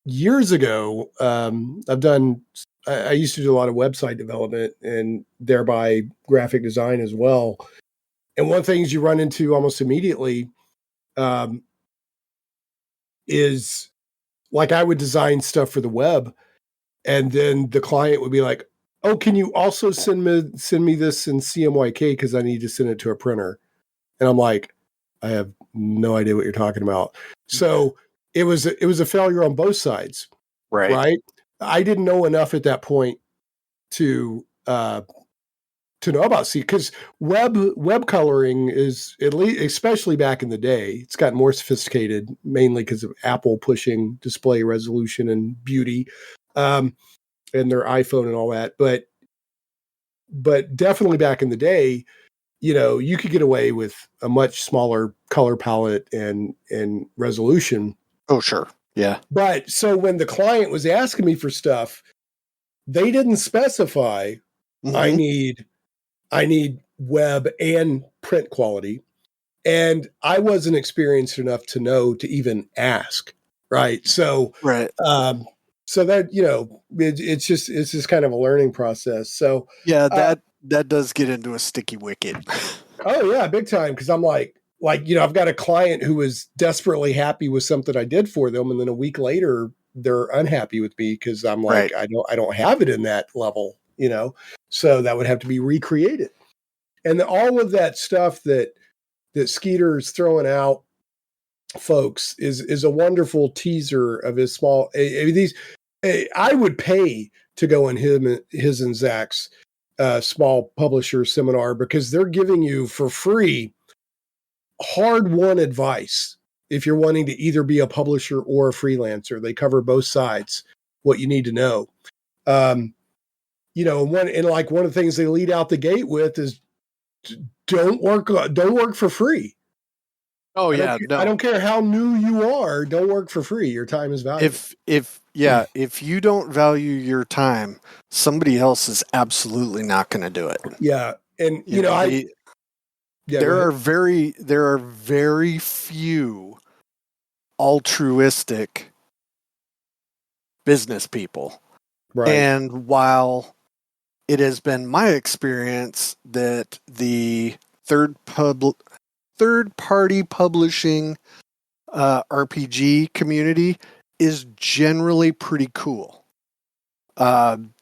years ago, I used to do a lot of website development and thereby graphic design as well. And one of the things you run into almost immediately, is like I would design stuff for the web, and then the client would be like, "Oh, can you also send me this in CMYK because I need to send it to a printer?" And I'm like, "I have no idea what you're talking about." So it was a failure on both sides, right? I didn't know enough at that point to know about because web coloring is, at least especially back in the day, it's gotten more sophisticated, mainly because of Apple pushing display resolution and beauty, and their iPhone and all that. But definitely back in the day, you could get away with a much smaller color palette and resolution. Oh, sure. Yeah. But so when the client was asking me for stuff, they didn't specify I Mhm. need web and print quality. And I wasn't experienced enough to know to even ask. Right. So Right. um so that, it's just kind of a learning process. So Yeah, uh that does get into a sticky wicket. oh yeah, big time. Cause I'm like, I've got a client who was desperately happy with something I did for them. And then a week later, they're unhappy with me because I'm like, Right. I don't have it in that level. So that would have to be recreated. And all of that stuff that Skeeter's throwing out, folks, is a wonderful teaser of his small. These I would pay to go in his and Zach's small publisher seminar because they're giving you for free hard-won advice if you're wanting to either be a publisher or a freelancer. They cover both sides, what you need to know. Um, one of the things they lead out the gate with is don't work for free. Oh I don't yeah, I no. don't care how new you are, don't work for free. Your time is valuable. If you don't value your time, somebody else is absolutely not going to do it. Yeah. And You know, I the yeah, go ahead. there are very few altruistic business people. Right. And while it has been my experience that the third party publishing RPG community is generally pretty cool.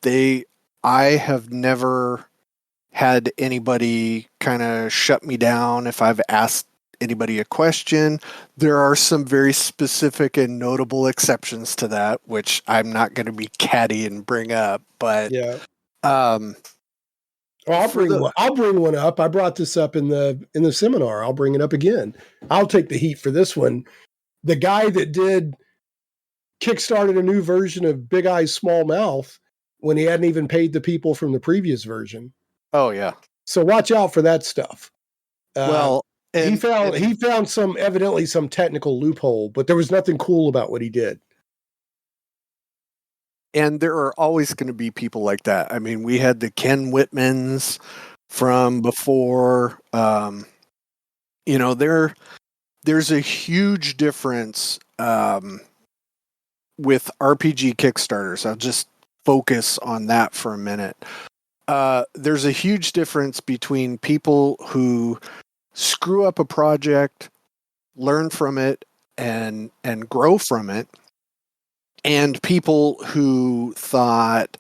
They I have never had anybody kind of shut me down if I've asked anybody a question. There are some very specific and notable exceptions to that, which I'm not going to be catty and bring up, but Yeah. um, Well, for the I'll bring one up. I brought this up in the seminar. I'll bring it up again. I'll take the heat for this one. The guy that did kickstarted a new version of Big Eyes Small Mouth when he hadn't even paid the people from the previous version. oh yeah, So watch out for that stuff. Uh, well, he and found and he found some technical loophole, but there was nothing cool about what he did. and there are always going to be people like that. I mean, we had the Ken Whitmans from before. There's a huge difference with RPG Kickstarters. I'll just focus on that for a minute. There's a huge difference between people who screw up a project, learn from it, and grow from it, and people who thought,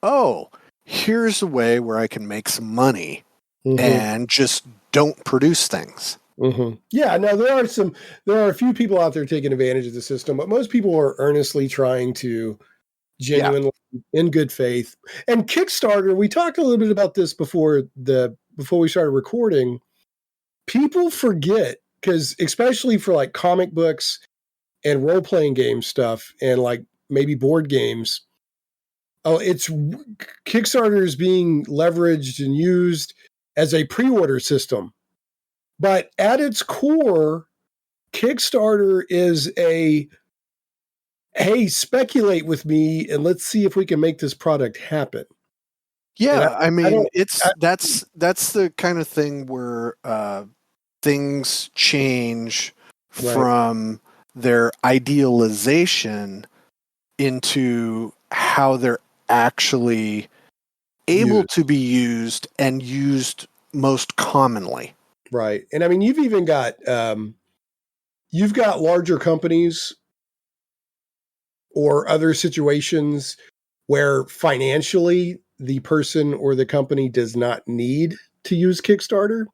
oh, here's a way where I can make some money Mm-hmm. and just don't produce things. Mm-hmm. Yeah, no, there are a few people out there taking advantage of the system, but most people are earnestly trying to Yeah. genuinely in good faith. And Kickstarter, we talked a little bit about this before we started recording. People forget because especially for like comic books and role playing game stuff and like maybe board games, it's Kickstarter is being leveraged and used as a pre-order system. But at its core, Kickstarter is hey, speculate with me and let's see if we can make this product happen. And Yeah, I I mean, don't, I, that's the kind of thing where things change right, from their idealization into how they're actually able use, to be used and used most commonly. right. And I mean, you've got larger companies or other situations where financially the person or the company does not need to use Kickstarter,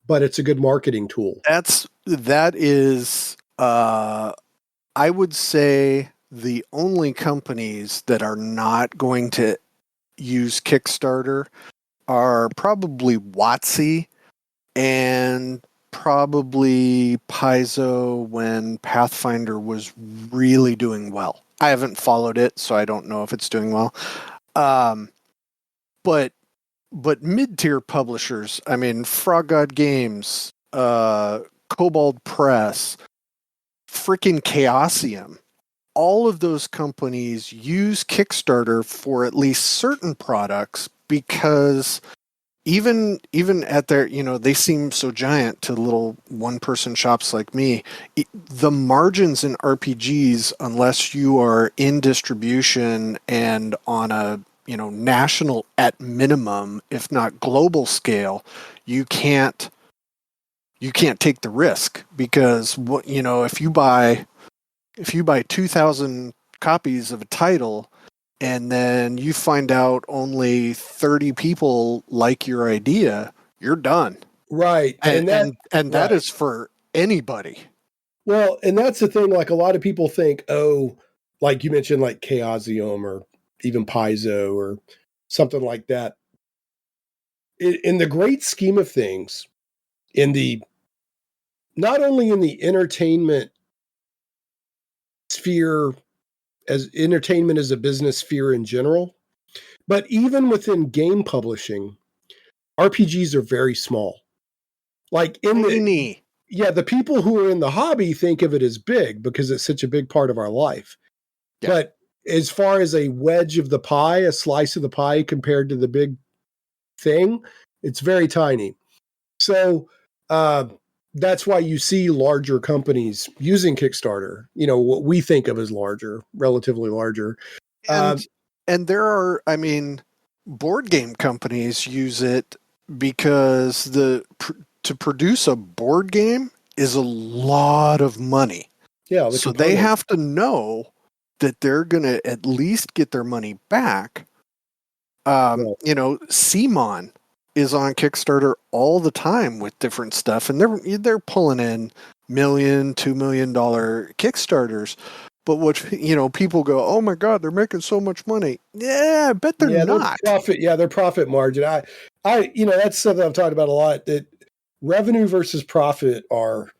but it's a good marketing tool. That is I would say the only companies that are not going to use Kickstarter are probably WotC and probably Paizo when Pathfinder was really doing well. I haven't followed it, so I don't know if it's doing well. Um, but mid-tier publishers, I mean, Frog God Games, Kobold Press, freaking Chaosium. all of those companies use Kickstarter for at least certain products because even at their, they seem so giant to little one-person shops like me. The margins in RPGs, unless you are in distribution and on a national at minimum, if not global scale, you can't take the risk, because if you buy 2,000 copies of a title and then you find out only 30 people like your idea, you're done. Right. And that right. is for anybody. Well, and that's the thing, like a lot of people think, oh, like you mentioned, like Chaosium or even Paizo or something like that. In the great scheme of things, not only in the entertainment sphere, as entertainment as a business sphere in general, but even within game publishing, RPGs are very small. Like the people who are in the hobby think of it as big because it's such a big part of our life. Yeah. But as far as a wedge of the pie, a slice of the pie compared to the big thing, it's very tiny. So that's why you see larger companies using Kickstarter, what we think of as larger, relatively larger. And there are, board game companies use it because to produce a board game is a lot of money. Yeah. So they have to know that they're going to at least get their money back. CMON is on Kickstarter all the time with different stuff, and they're pulling in $1 million, $2 million Kickstarters. But what people go, oh my God, they're making so much money. Yeah, I bet they're not. Their profit margin. I that's something I've talked about a lot. That revenue versus profit are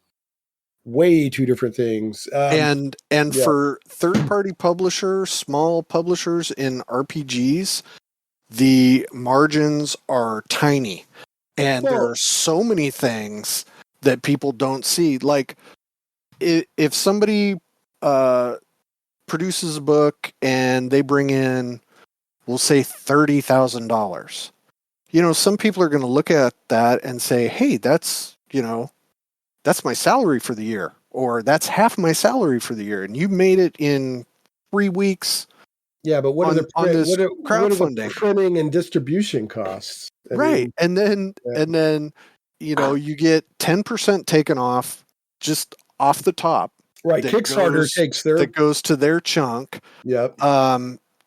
way two different things. For third-party publishers, small publishers in RPGs, the margins are tiny, and there are so many things that people don't see. Like if somebody produces a book and they bring in, we'll say $30,000. Some people are going to look at that and say, "Hey, that's my salary for the year, or that's half my salary for the year, and you made it in 3 weeks." Yeah, but what are the printing and distribution costs? Right. And then you get 10% taken off just off the top. Right. Kickstarter takes that goes to their chunk. Yep.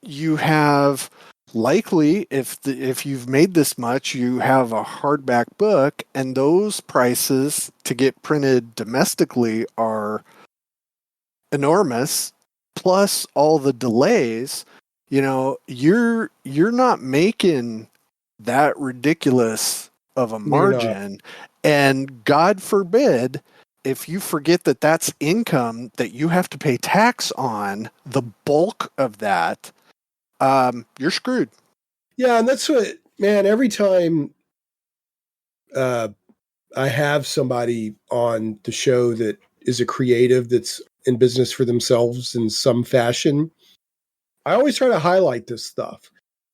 You have likely, if you've made this much, you have a hardback book, and those prices to get printed domestically are enormous. Plus all the delays, you're not making that ridiculous of a margin. And God forbid, if you forget that that's income that you have to pay tax on, the bulk of that, you're screwed. Yeah, and that's what, man, every time I have somebody on the show that is a creative that's in business for themselves in some fashion, I always try to highlight this stuff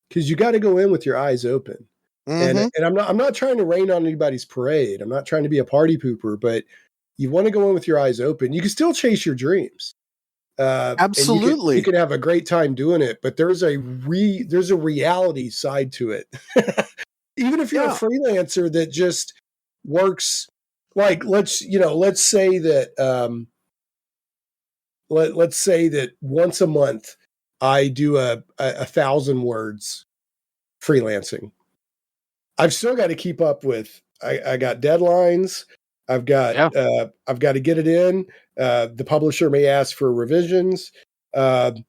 because you got to go in with your eyes open. Mm-hmm. And I'm not trying to rain on anybody's parade. I'm not trying to be a party pooper, but you want to go in with your eyes open. You can still chase your dreams. Absolutely. You can have a great time doing it, but there's a reality side to it. Even if you're a freelancer that just works, like let's say that let's say that once a month I do a 1,000 words freelancing. I've still got to keep up with. I got deadlines. I've got to get it in. The publisher may ask for revisions. I've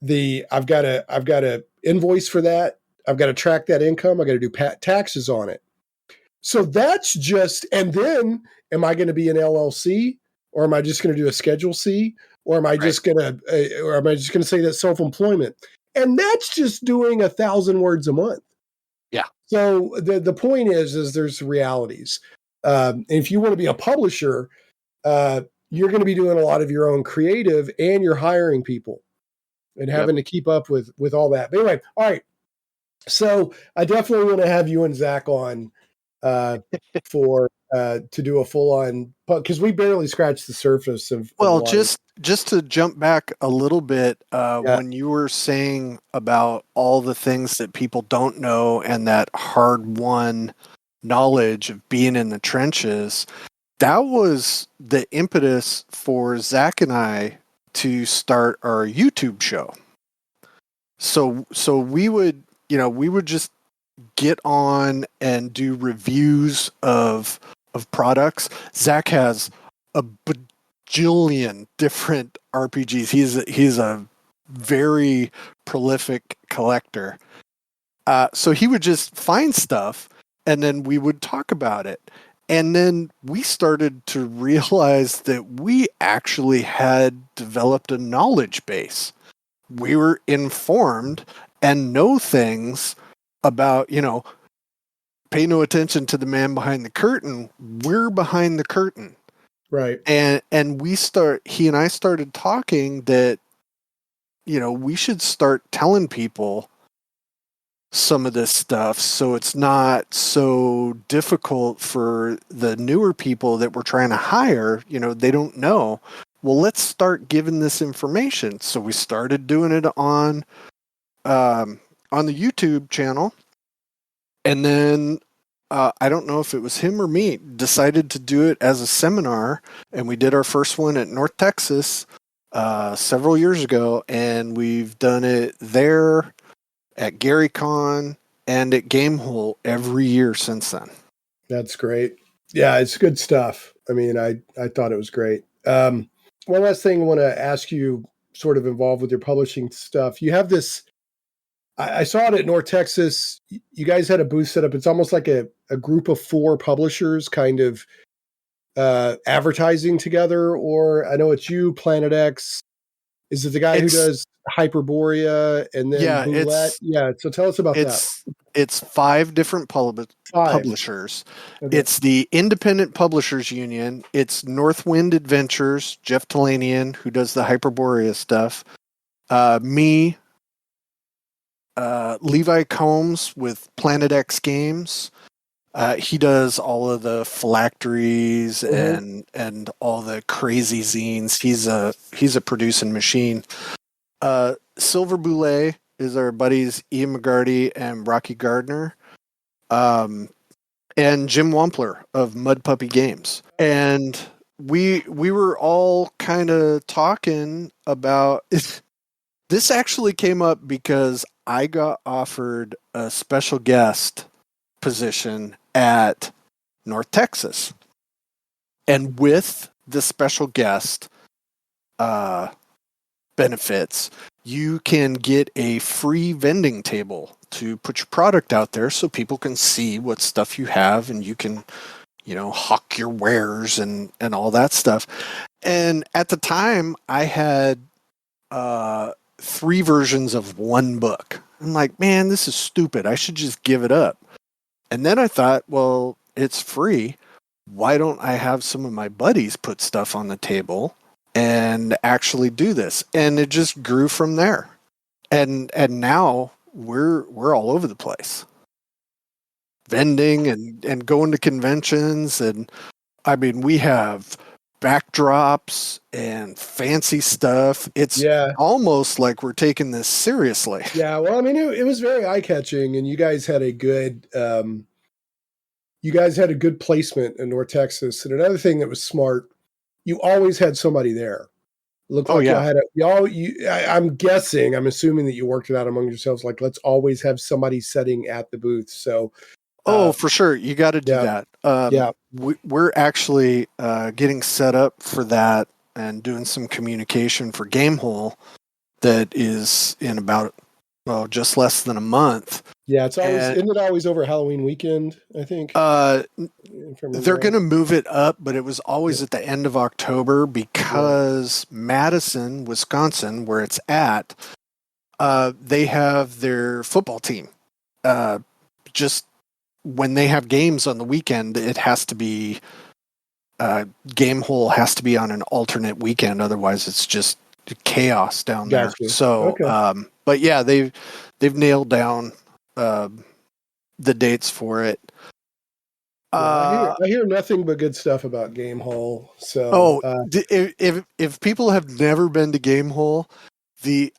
got to invoice for that. I've got to track that income. I got to do taxes on it. So that's just. And then, am I going to be an LLC, or am I just going to do a Schedule C, or am I just going to say that's self-employment? And that's just doing 1,000 words a month. Yeah. So the point is there's realities. And if you want to be a publisher, you're going to be doing a lot of your own creative, and you're hiring people and having to keep up with all that. But anyway, all right. So I definitely want to have you and Zach on for to do a full on, because we barely scratched the surface of a Well, lot of just to jump back a little bit, Yeah. when you were saying about all the things that people don't know and that hard-won knowledge of being in the trenches, that was the impetus for Zach and I to start our YouTube show. So we would, we would just get on and do reviews of products. Zach has a bajillion different RPGs. He's a very prolific collector. So he would just find stuff, and then we would talk about it. And then we started to realize that we actually had developed a knowledge base. We were informed and know things about, pay no attention to the man behind the curtain. We're behind the curtain. right. And he and I started talking that, we should start telling people some of this stuff so it's not so difficult for the newer people that we're trying to hire. They don't know. Well, let's start giving this information. So we started doing it on the YouTube channel. And then I don't know if it was him or me, decided to do it as a seminar. And we did our first one at North Texas several years ago. And we've done it there, at GaryCon, and at Gamehole every year since then. That's great. Yeah, it's good stuff. I mean, I thought it was great. One last thing I want to ask you, sort of involved with your publishing stuff. You have this, I saw it at North Texas. You guys had a booth set up. It's almost like a group of 4 publishers kind of advertising together, or I know it's you, Planet X. Is it the guy who does Hyperborea and then Bulette? Yeah. So tell us about that. It's 5 different publishers. Okay. It's the Independent Publishers Union. It's Northwind Adventures, Jeff Talanian, who does the Hyperborea stuff. Me, Levi Combs with Planet X Games. He does all of the phylacteries and all the crazy zines. He's a producing machine. Silver Boulet is our buddies Ian McGarty and Rocky Gardner. And Jim Wampler of Mud Puppy Games. And we were all kind of talking about this. Actually came up because I got offered a special guest position at North Texas. And with the special guest benefits, you can get a free vending table to put your product out there so people can see what stuff you have, and you can, hawk your wares and all that stuff. And at the time, I had 3 versions of one book. I'm like, man, this is stupid. I should just give it up. And then I thought, well, it's free. Why don't I have some of my buddies put stuff on the table and actually do this? And it just grew from there. And now we're all over the place. Vending and going to conventions. And I mean, we have backdrops and fancy stuff. It's almost like we're taking this seriously. Yeah, well, I mean, it was very eye-catching, and you guys had a good placement in North Texas. And another thing that was smart, you always had somebody there. Looked like y'all had I'm assuming that you worked it out among yourselves. Like, let's always have somebody sitting at the booth. So, for sure, you got to do that. We're actually getting set up for that and doing some communication for Gamehole that is in about just less than a month. Yeah, it's always isn't it always over Halloween weekend, I think. They're going to move it up, but it was always at the end of October because Madison, Wisconsin, where it's at, they have their football team. Just when they have games on the weekend, it has to be Gamehole has to be on an alternate weekend, otherwise it's just chaos down there. Gotcha. So, Okay. but yeah, they've nailed down the dates for it. Yeah, I hear nothing but good stuff about Gamehole. So Oh, if people have never been to Gamehole,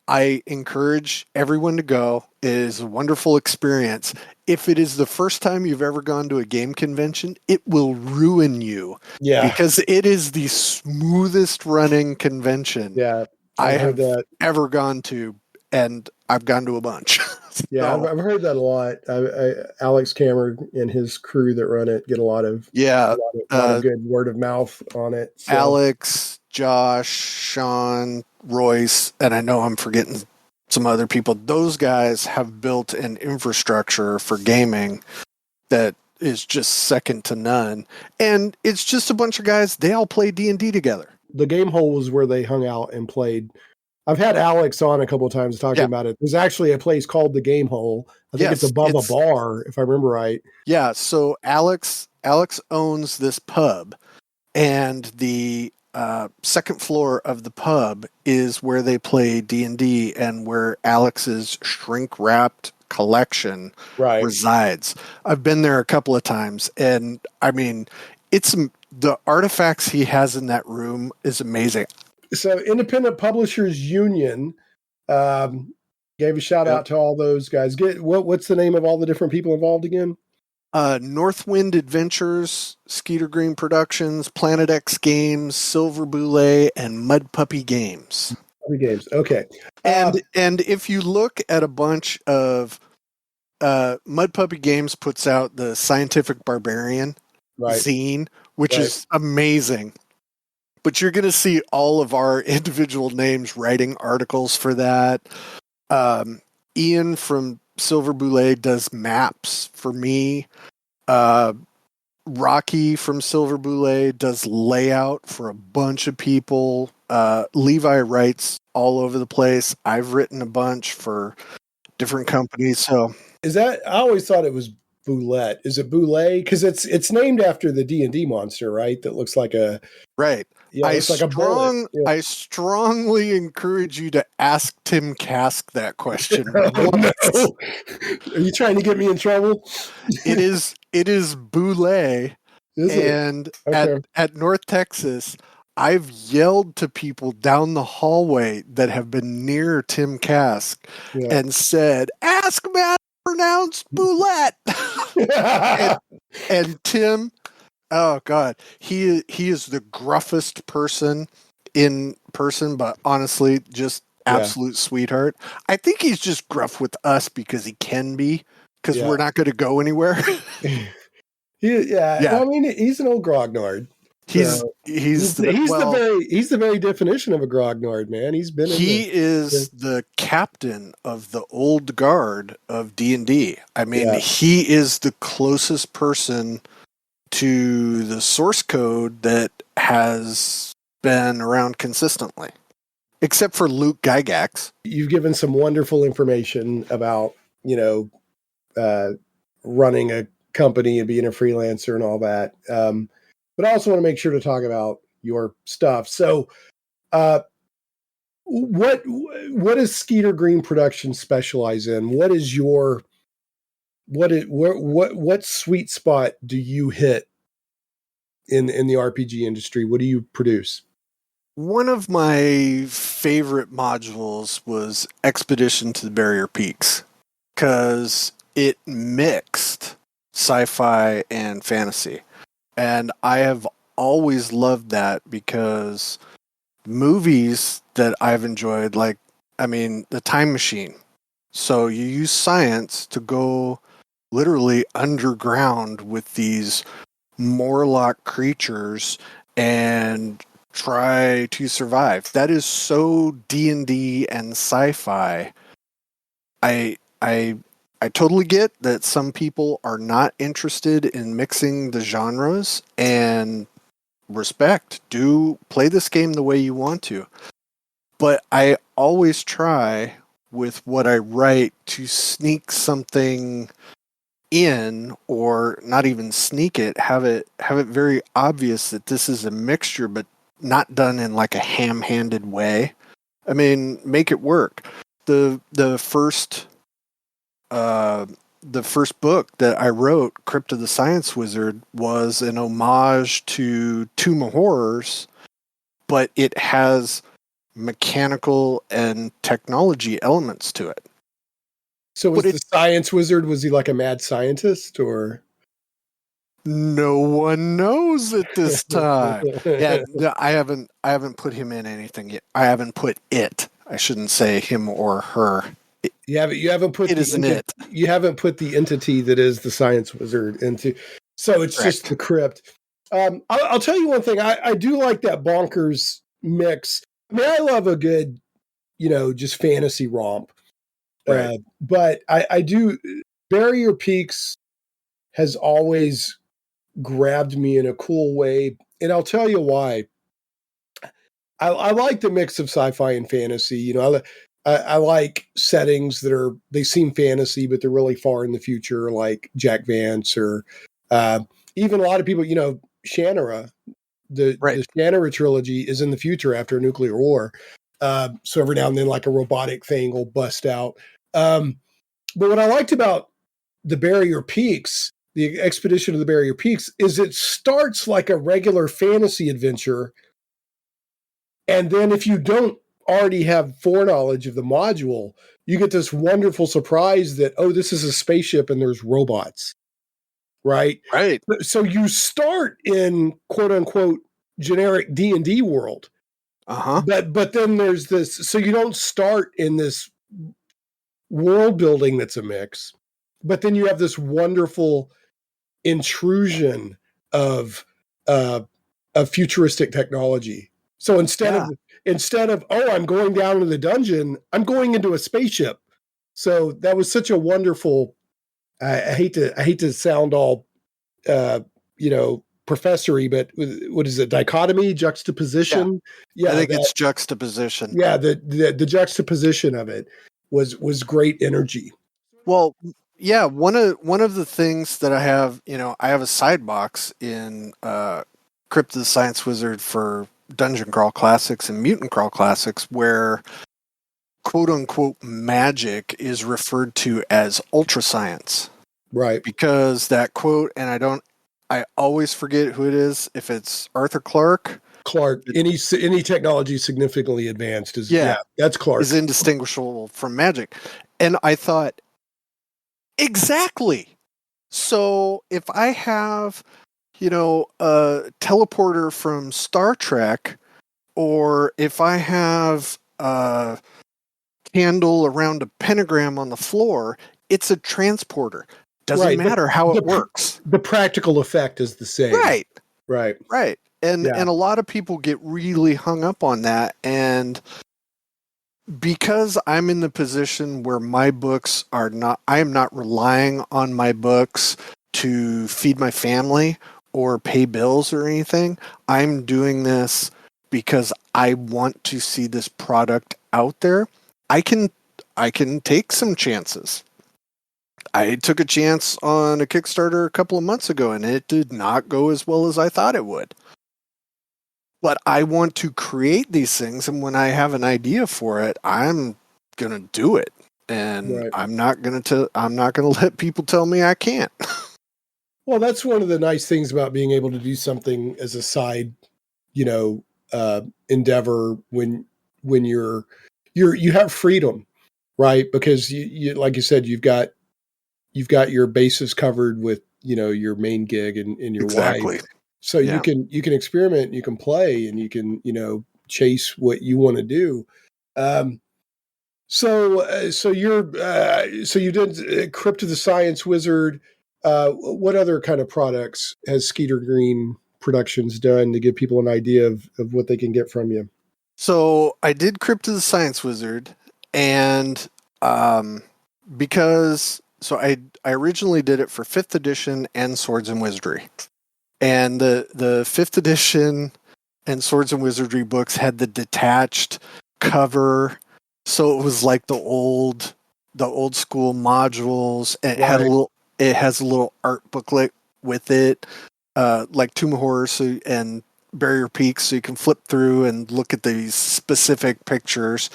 I encourage everyone to go. It is a wonderful experience. If it is the first time you've ever gone to a game convention, it will ruin you yeah, because it is the smoothest running convention yeah, I I've heard have that. ever gone to, and I've gone to a bunch. Yeah, So, I've heard that a lot. Alex Cameron and his crew that run it get yeah, a lot of good word of mouth on it. So Alex, Josh, Sean, Royce, and I know I'm forgetting some other people. Those guys have built an infrastructure for gaming that is just second to none. And it's just a bunch of guys, they all play D&D together. the Gamehole was where they hung out and played. I've had Alex on a couple of times talking Yeah. about it. There's actually a place called the Gamehole. I think it's Yes, above a bar, if I remember right. Yeah, so Alex owns this pub, and the second floor of the pub is where they play D&D and where Alex's shrink wrapped collection Right. resides. I've been there a couple of times, and I mean, it's the artifacts he has in that room is amazing. So Independent Publishers Union gave a shout out to all those guys. What's the name of all the different people involved again? Northwind Adventures, Skeeter Green Productions, Planet X Games, Silver Bulette, and Mud Puppy Games. Games. Okay. And if you look at a bunch of Mud Puppy Games puts out the Scientific Barbarian zine, which is amazing. But you're going to see all of our individual names writing articles for that. Ian from Silver Bulette does maps for me. Rocky from Silver Bulette does layout for a bunch of people. Levi writes all over the place. I've written a bunch for different companies. So is that? I always thought it was Bulette. Is it Bulette? Because it's named after the D&D monster, right? That looks like a right. Yeah, it's like a bullet. Yeah. I strongly encourage you to ask Tim Kask that question. Oh, no. Are you trying to get me in trouble? It is Bulette, and at North Texas, I've yelled to people down the hallway that have been near Tim Kask and said, "Ask him how to pronounce Bulette." and Tim, oh God, he is the gruffest person in person, but honestly, just absolute sweetheart. I think he's just gruff with us because he can be, because we're not going to go anywhere. Well, I mean, he's an old grognard. He's the very definition of a grognard, man. He is the captain of the old guard of D&D. I mean, he is the closest person to the source code that has been around consistently, except for Luke Gygax. You've given some wonderful information about, running a company and being a freelancer and all that. But I also want to make sure to talk about your stuff. So, what does Skeeter Green Productions specialize in? What sweet spot do you hit in the RPG industry? What do you produce? One of my favorite modules was Expedition to the Barrier Peaks, because it mixed sci-fi and fantasy. And I have always loved that, because movies that I've enjoyed, like, I mean, The Time Machine. So you use science to go literally underground with these Morlock creatures and try to survive. That is so D&D and sci-fi. I totally get that some people are not interested in mixing the genres, and respect. Do play this game the way you want to. But I always try with what I write to sneak something in, or not even sneak it, have it very obvious that this is a mixture, but not done in like a ham-handed way. I mean, make it work. The first book that I wrote, Crypt of the Science Wizard, was an homage to Tomb of Horrors, but it has mechanical and technology elements to it. So was the science wizard, was he like a mad scientist, or? No one knows at this time. Yeah, I haven't put him in anything yet. I haven't put it. I shouldn't say him or her. You haven't put it isn't it. You haven't put the entity that is the science wizard into. So it's Correct. just the crypt. I'll tell you one thing. I do like that bonkers mix. I mean, I love a good, just fantasy romp. Right. But I do. Barrier Peaks has always grabbed me in a cool way, and I'll tell you why. I like the mix of sci-fi and fantasy. I like settings they seem fantasy, but they're really far in the future, like Jack Vance, or even a lot of people. Shannara, the Shannara trilogy is in the future after a nuclear war. So every now and then, like a robotic thing will bust out. But what I liked about the Barrier Peaks, the Expedition of the Barrier Peaks, is it starts like a regular fantasy adventure. And then if you don't already have foreknowledge of the module, you get this wonderful surprise that, this is a spaceship and there's robots. Right? Right. So you start in quote unquote generic D&D world. Uh-huh. But then there's this, so you don't start in this world building that's a mix, but then you have this wonderful intrusion of futuristic technology. So instead of I'm going down to the dungeon, I'm going into a spaceship. So that was such a wonderful. I hate to sound all professory, but what is it? Dichotomy, juxtaposition. Yeah, I think it's juxtaposition. Yeah, the juxtaposition of it was great energy. Well, yeah, one of the things that I have, I have a side box in Crypt of the Science Wizard for Dungeon Crawl Classics and Mutant Crawl Classics, where quote unquote magic is referred to as ultra science. Right. Because that quote, and I always forget who it is, if it's Arthur Clarke. Any technology significantly advanced that's Clarke. Is indistinguishable from magic. And I thought, exactly. So if I have, a teleporter from Star Trek, or if I have a candle around a pentagram on the floor, it's a transporter. Doesn't matter how it works. The practical effect is the same. Right. And a lot of people get really hung up on that. And because I'm in the position where my books I am not relying on my books to feed my family or pay bills or anything. I'm doing this because I want to see this product out there. I can take some chances. I took a chance on a Kickstarter a couple of months ago, and it did not go as well as I thought it would. But I want to create these things, and when I have an idea for it, I'm gonna do it, and I'm not gonna let people tell me I can't. Well, that's one of the nice things about being able to do something as a side, endeavor when you have freedom, right? Because you like you said, you've got your bases covered with your main gig and your exactly. wife. So you can experiment, you can play, and you can chase what you want to do. So you did Crypt of the Science Wizard. What other kind of products has Skeeter Green Productions done to give people an idea of what they can get from you? So I did Crypt of the Science Wizard, and because I originally did it for 5th edition and Swords and Wizardry. And the 5th edition and Swords and Wizardry books had the detached cover, so it was like the old school modules, and it had it has a little art booklet with it, like Tomb of Horror and Barrier Peaks, so you can flip through and look at these specific pictures.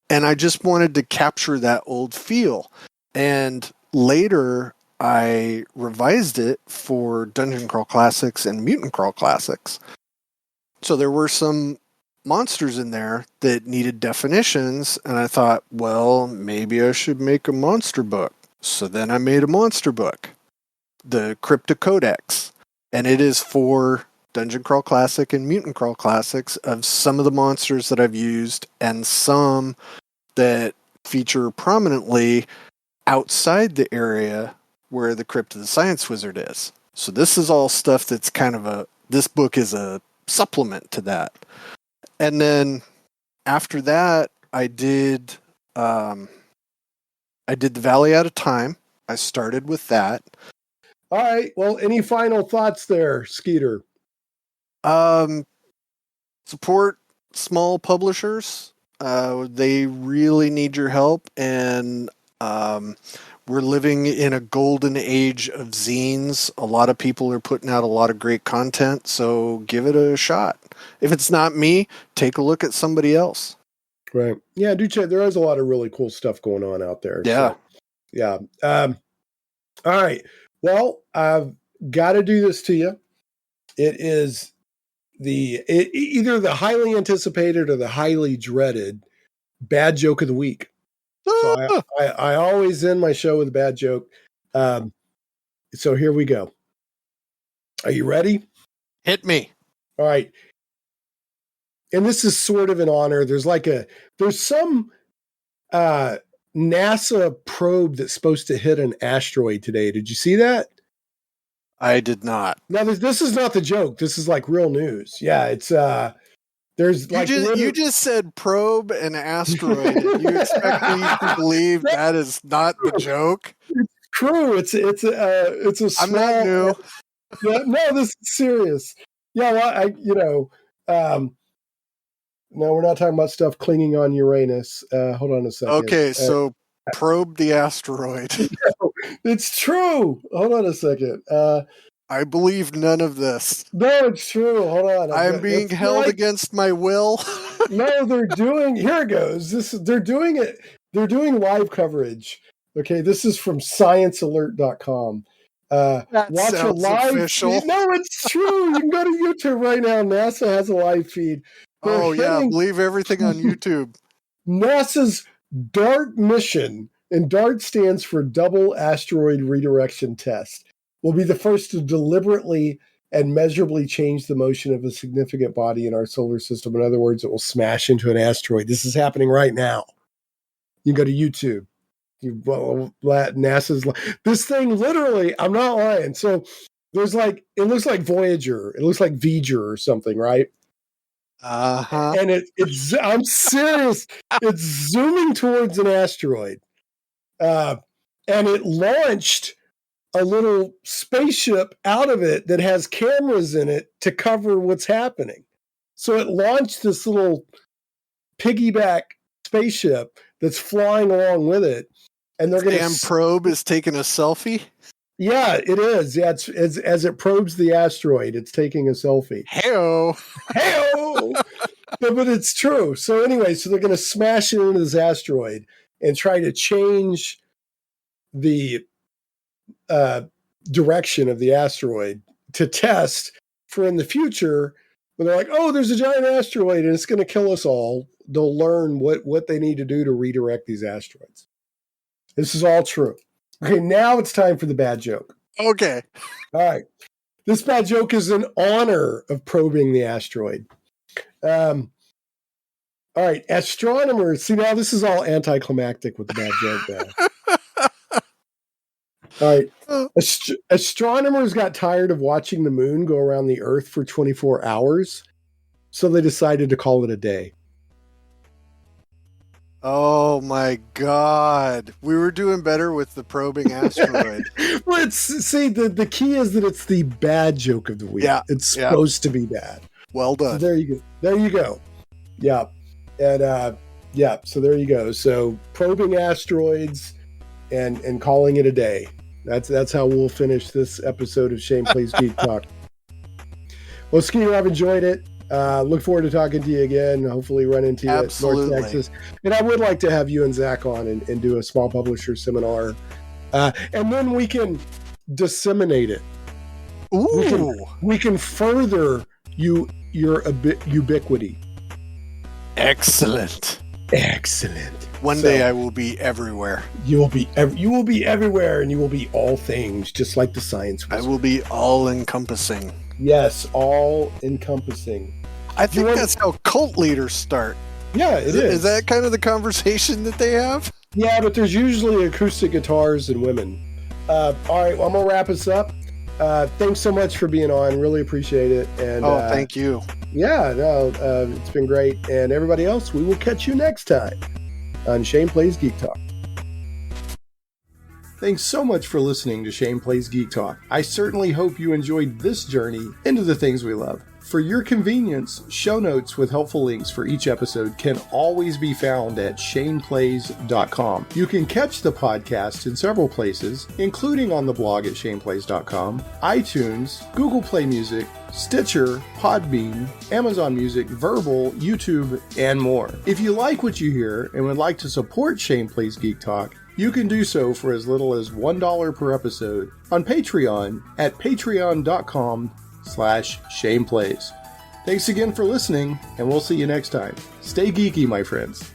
And I just wanted to capture that old feel. And later, I revised it for Dungeon Crawl Classics and Mutant Crawl Classics. So there were some monsters in there that needed definitions, and I thought, well, maybe I should make a monster book. So then I made a monster book, the Cryptocodex, and it is for Dungeon Crawl Classic and Mutant Crawl Classics of some of the monsters that I've used and some that feature prominently outside the area where the Crypt of the Science Wizard is. So this is all stuff that's this book is a supplement to that. And then after that, I did the Valley Out of Time. I started with that. All right. Well, any final thoughts there, Skeeter? Support small publishers. They really need your help, and we're living in a golden age of zines. A lot of people are putting out a lot of great content, so give it a shot. If it's not me, take a look at somebody else. Right. Yeah, do check. There is a lot of really cool stuff going on out there. Yeah. So, yeah. All right. Well, I've got to do this to you. It is either the highly anticipated or the highly dreaded bad joke of the week. So I always end my show with a bad joke. So here we go. Are you ready? Hit me. All right. And this is sort of an honor. There's some NASA probe that's supposed to hit an asteroid today. Did you see that? I did not. Now, this is not the joke. This is like real news. Yeah, it's there's like you just said probe and asteroid. And you expect me to believe that is not the joke? It's true. It's a small. I'm not new. Yeah, no, this is serious. Yeah, well, no, we're not talking about stuff clinging on Uranus. Hold on a second. Okay, so probe the asteroid. No, it's true. Hold on a second. I believe none of this. No, it's true. Hold on. I'm being held against my will. No, they're doing. Here it goes. They're doing it. They're doing live coverage. Okay, this is from ScienceAlert.com. That watch a sounds live official. feed. No, it's true. You can go to YouTube right now. NASA has a live feed. Yeah, believe everything on YouTube. NASA's DART mission, and DART stands for Double Asteroid Redirection Test, will be the first to deliberately and measurably change the motion of a significant body in our solar system. In other words, it will smash into an asteroid. This is happening right now. You can go to YouTube. NASA's this thing literally, I'm not lying. So there's it looks like Voyager. It looks like Voyager or something, right? Uh-huh. And it's I'm serious. It's zooming towards an asteroid. And it launched a little spaceship out of it that has cameras in it to cover what's happening. So it launched this little piggyback spaceship that's flying along with it. And they're going to probe is taking a selfie. Yeah, it is. Yeah, it's as it probes the asteroid, it's taking a selfie. Hey-o. Hey-o. But it's true. So anyway, so they're going to smash it into this asteroid and try to change the direction of the asteroid to test for in the future when they're like, oh, there's a giant asteroid and it's going to kill us all. They'll learn what they need to do to redirect these asteroids. This is all true. Okay, now it's time for the bad joke. Okay. All right. This bad joke is in honor of probing the asteroid. All right. Astronomers. See, now this is all anticlimactic with the bad joke there. All right. Astronomers got tired of watching the moon go around the Earth for 24 hours, so they decided to call it a day. Oh my God. We were doing better with the probing asteroid. Well, the key is that it's the bad joke of the week. Yeah. It's supposed to be bad. Well done. So there you go. Yeah. And so there you go. So probing asteroids and calling it a day. That's how we'll finish this episode of Shane Plays Geek Talk. Well, Skeeter, I've enjoyed it. Look forward to talking to you again. Hopefully run into you at North Texas. And I would like to have you and Zach on and do a small publisher seminar. And then we can disseminate it. Ooh. We can further your ubiquity. Excellent. One day I will be everywhere. You will be everywhere, and you will be all things, just like the science wizard. I will be all encompassing. Yes, all encompassing. I think that's how cult leaders start. Yeah, it is. Is that kind of the conversation that they have? Yeah, but there's usually acoustic guitars and women. All right, well, I'm gonna wrap us up. Thanks so much for being on. Really appreciate it. And thank you. Yeah, no, it's been great. And everybody else, we will catch you next time on Shane Plays Geek Talk. Thanks so much for listening to Shane Plays Geek Talk. I certainly hope you enjoyed this journey into the things we love. For your convenience, show notes with helpful links for each episode can always be found at shaneplays.com. You can catch the podcast in several places, including on the blog at shaneplays.com, iTunes, Google Play Music, Stitcher, Podbean, Amazon Music, Verbal, YouTube, and more. If you like what you hear and would like to support Shane Plays Geek Talk, you can do so for as little as $1 per episode on Patreon at patreon.com/ShanePlays. Thanks again for listening, and we'll see you next time. Stay geeky, my friends.